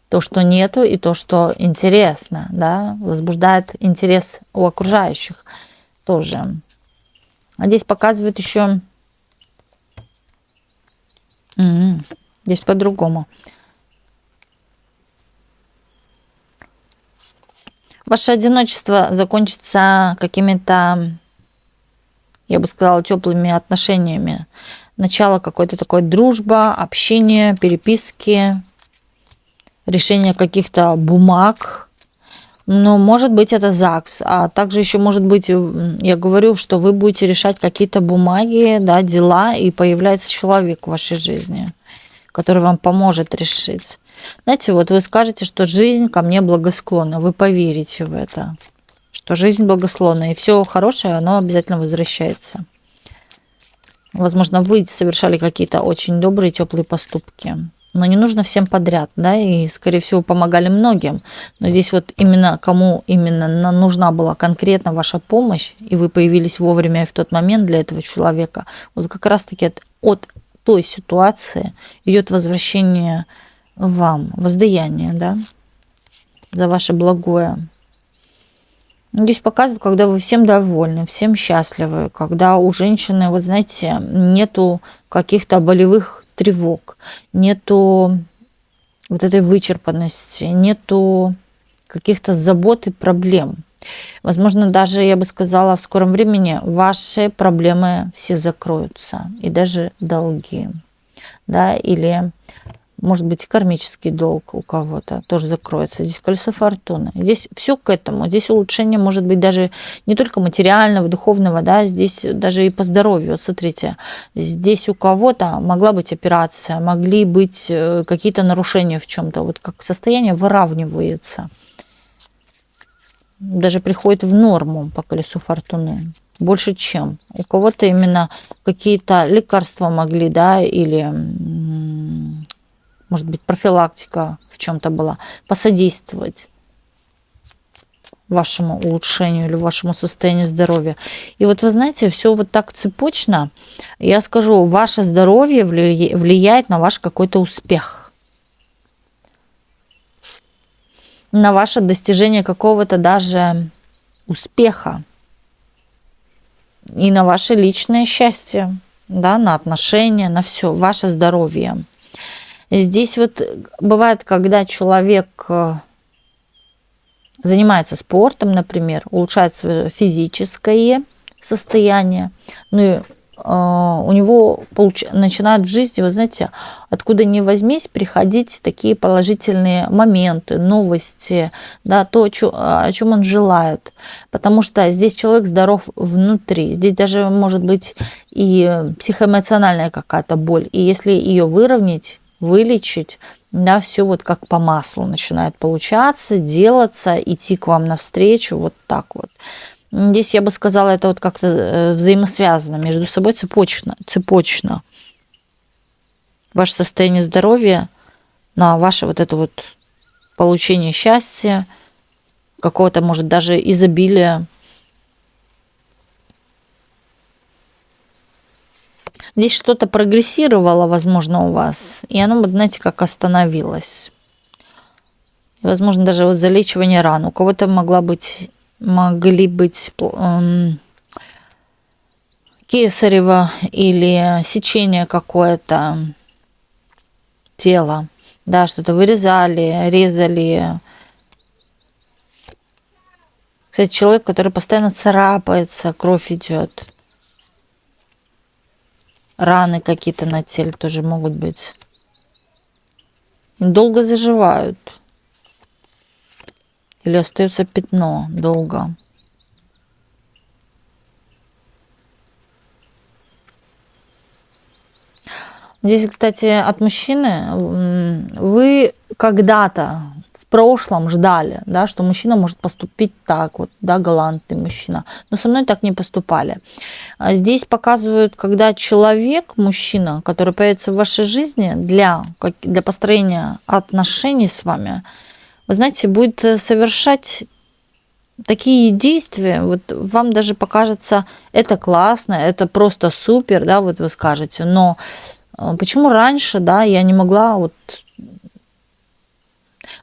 То, что нету, и то, что интересно, да, возбуждает интерес у окружающих тоже. А здесь показывает еще... Здесь по-другому. Ваше одиночество закончится какими-то, я бы сказала, теплыми отношениями. Начало какой-то такой дружбы, общения, переписки, решение каких-то бумаг. Но может быть это ЗАГС, а также еще может быть, я говорю, что вы будете решать какие-то бумаги, да, дела, и появляется человек в вашей жизни, который вам поможет решить. Знаете, вот вы скажете, что жизнь ко мне благосклонна, вы поверите в это, что жизнь благосклонна, и все хорошее, оно обязательно возвращается. Возможно, вы совершали какие-то очень добрые, теплые поступки. Но не нужно всем подряд, да, и, скорее всего, помогали многим. Но здесь вот именно кому именно нужна была конкретно ваша помощь, и вы появились вовремя и в тот момент для этого человека, вот как раз-таки от той ситуации идет возвращение вам, воздаяние, да, за ваше благое. Здесь показывают, когда вы всем довольны, всем счастливы, когда у женщины, вот знаете, нету каких-то болевых тревог, нету вот этой вычерпанности, нету каких-то забот и проблем. Возможно, даже, я бы сказала, в скором времени ваши проблемы все закроются, и даже долги, да, или Может быть, кармический долг у кого-то тоже закроется. Здесь колесо фортуны. Здесь все к этому. Здесь улучшение может быть даже не только материального, духовного, да, здесь даже и по здоровью. Вот смотрите, здесь у кого-то могла быть операция, могли быть какие-то нарушения в чем-то. Вот как состояние выравнивается. Даже приходит в норму по колесу фортуны. Больше чем. У кого-то именно какие-то лекарства могли, да, или может быть, профилактика в чем-то была, посодействовать вашему улучшению или вашему состоянию здоровья. И вот вы знаете, все вот так цепочно. Я скажу, ваше здоровье влияет на ваш какой-то успех, на ваше достижение какого-то даже успеха и на ваше личное счастье, да, на отношения, на все, ваше здоровье. Здесь вот бывает, когда человек занимается спортом, например, улучшает свое физическое состояние, ну и у него начинают в жизни, вы знаете, откуда ни возьмись, приходить такие положительные моменты, новости, да, то, о чем он желает. Потому что здесь человек здоров внутри. Здесь даже может быть и психоэмоциональная какая-то боль. И если ее выровнять, вылечить, да, все вот как по маслу начинает получаться, делаться, идти к вам навстречу, вот так вот. Здесь я бы сказала, это вот как-то взаимосвязано, между собой цепочно. Ваше состояние здоровья на ваше вот это вот получение счастья, какого-то, может, даже изобилия. Здесь что-то прогрессировало, возможно, у вас, и оно, вот, знаете, как остановилось. И, возможно, даже вот залечивание ран. У кого-то могли быть кесарево или сечение какое-то тела. Да, что-то вырезали, резали. Кстати, человек, который постоянно царапается, кровь идет. Раны какие-то на теле тоже могут быть. И долго заживают. Или остается пятно долго. Здесь, кстати, от мужчины вы когда-то в прошлом ждали, да, что мужчина может поступить так, вот, да, галантный мужчина. Но со мной так не поступали. Здесь показывают, когда человек, мужчина, который появится в вашей жизни для построения отношений с вами, вы знаете, будет совершать такие действия, вот вам даже покажется, это классно, это просто супер, да, вот вы скажете, но почему раньше, да, я не могла вот...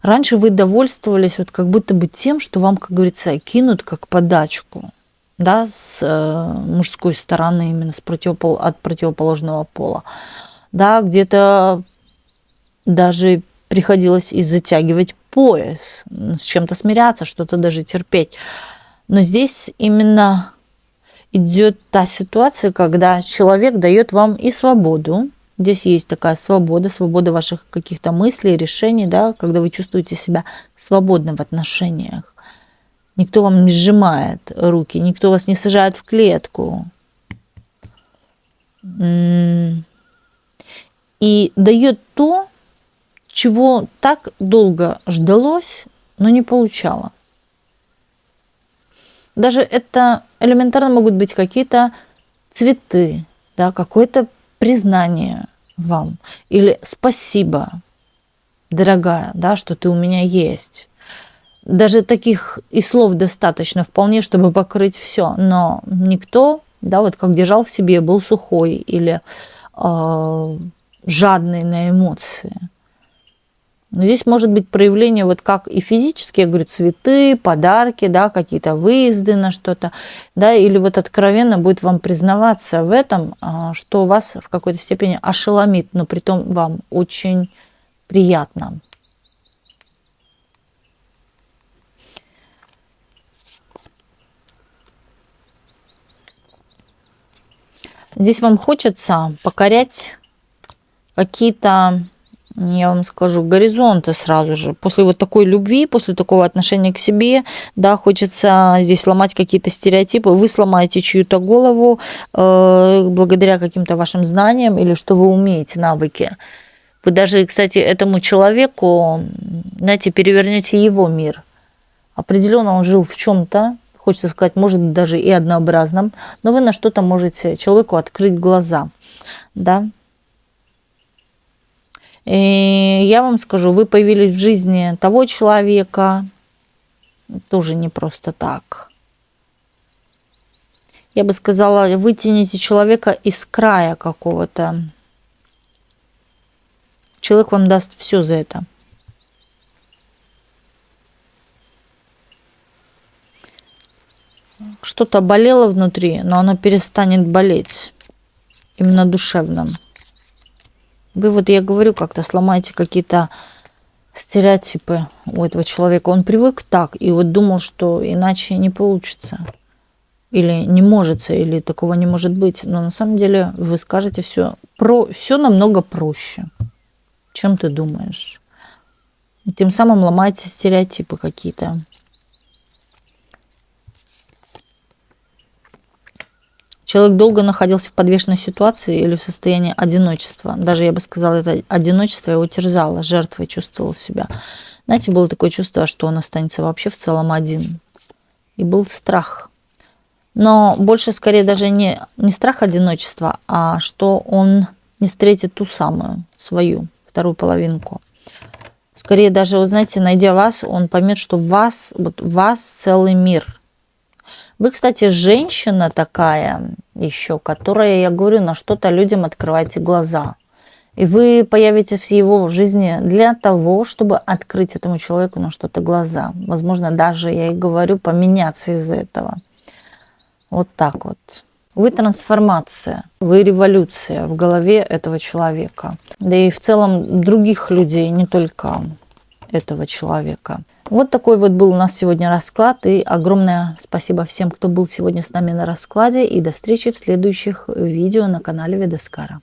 Раньше вы довольствовались вот как будто бы тем, что вам, как говорится, кинут как подачку, да, с мужской стороны, именно от противоположного пола. Да, где-то даже приходилось и затягивать пояс, с чем-то смиряться, что-то даже терпеть. Но здесь именно идет та ситуация, когда человек дает вам и свободу. Здесь есть такая свобода ваших каких-то мыслей, решений, да, когда вы чувствуете себя свободно в отношениях. Никто вам не сжимает руки, никто вас не сажает в клетку. И дает то, чего так долго ждалось, но не получало. Даже это элементарно могут быть какие-то цветы, да, какое-то признание вам. Или спасибо, дорогая, да, что ты у меня есть. Даже таких и слов достаточно вполне, чтобы покрыть все. Но никто, да, вот как держал в себе, был сухой или жадный на эмоции. Но здесь может быть проявление вот как и физически, я говорю, цветы, подарки, да, какие-то выезды на что-то, да, или вот откровенно будет вам признаваться в этом, что вас в какой-то степени ошеломит, но притом вам очень приятно. Здесь вам хочется покорять какие-то Я вам скажу, горизонты сразу же. После вот такой любви, после такого отношения к себе, да, хочется здесь сломать какие-то стереотипы. Вы сломаете чью-то голову благодаря каким-то вашим знаниям или что вы умеете, навыки. Вы даже, кстати, этому человеку, знаете, перевернете его мир. Определенно он жил в чем-то, хочется сказать, может даже и однообразном, но вы на что-то можете человеку открыть глаза, да. И я вам скажу, вы появились в жизни того человека, тоже не просто так. Я бы сказала, вытяните человека из края какого-то. Человек вам даст все за это. Что-то болело внутри, но оно перестанет болеть. Именно душевно. Вы вот, я говорю, как-то сломаете какие-то стереотипы у этого человека. Он привык так и вот думал, что иначе не получится. Или не может, или такого не может быть. Но на самом деле вы скажете все намного проще, чем ты думаешь. И тем самым ломаете стереотипы какие-то. Человек долго находился в подвешенной ситуации или в состоянии одиночества. Даже, я бы сказала, это одиночество его терзало, жертвой чувствовал себя. Знаете, было такое чувство, что он останется вообще в целом один. И был страх. Но больше, скорее, даже не страх одиночества, а что он не встретит ту самую, свою, вторую половинку. Скорее даже, вы знаете, найдя вас, он поймет, что вот у вас целый мир. Вы, кстати, женщина такая еще, которая, я говорю, на что-то людям открываете глаза. И вы появитесь в его жизни для того, чтобы открыть этому человеку на что-то глаза. Возможно, даже, я и говорю, поменяться из-за этого. Вот так вот. Вы трансформация, вы революция в голове этого человека. Да и в целом других людей, не только этого человека. Вот такой вот был у нас сегодня расклад. И огромное спасибо всем, кто был сегодня с нами на раскладе. И до встречи в следующих видео на канале Ведескара.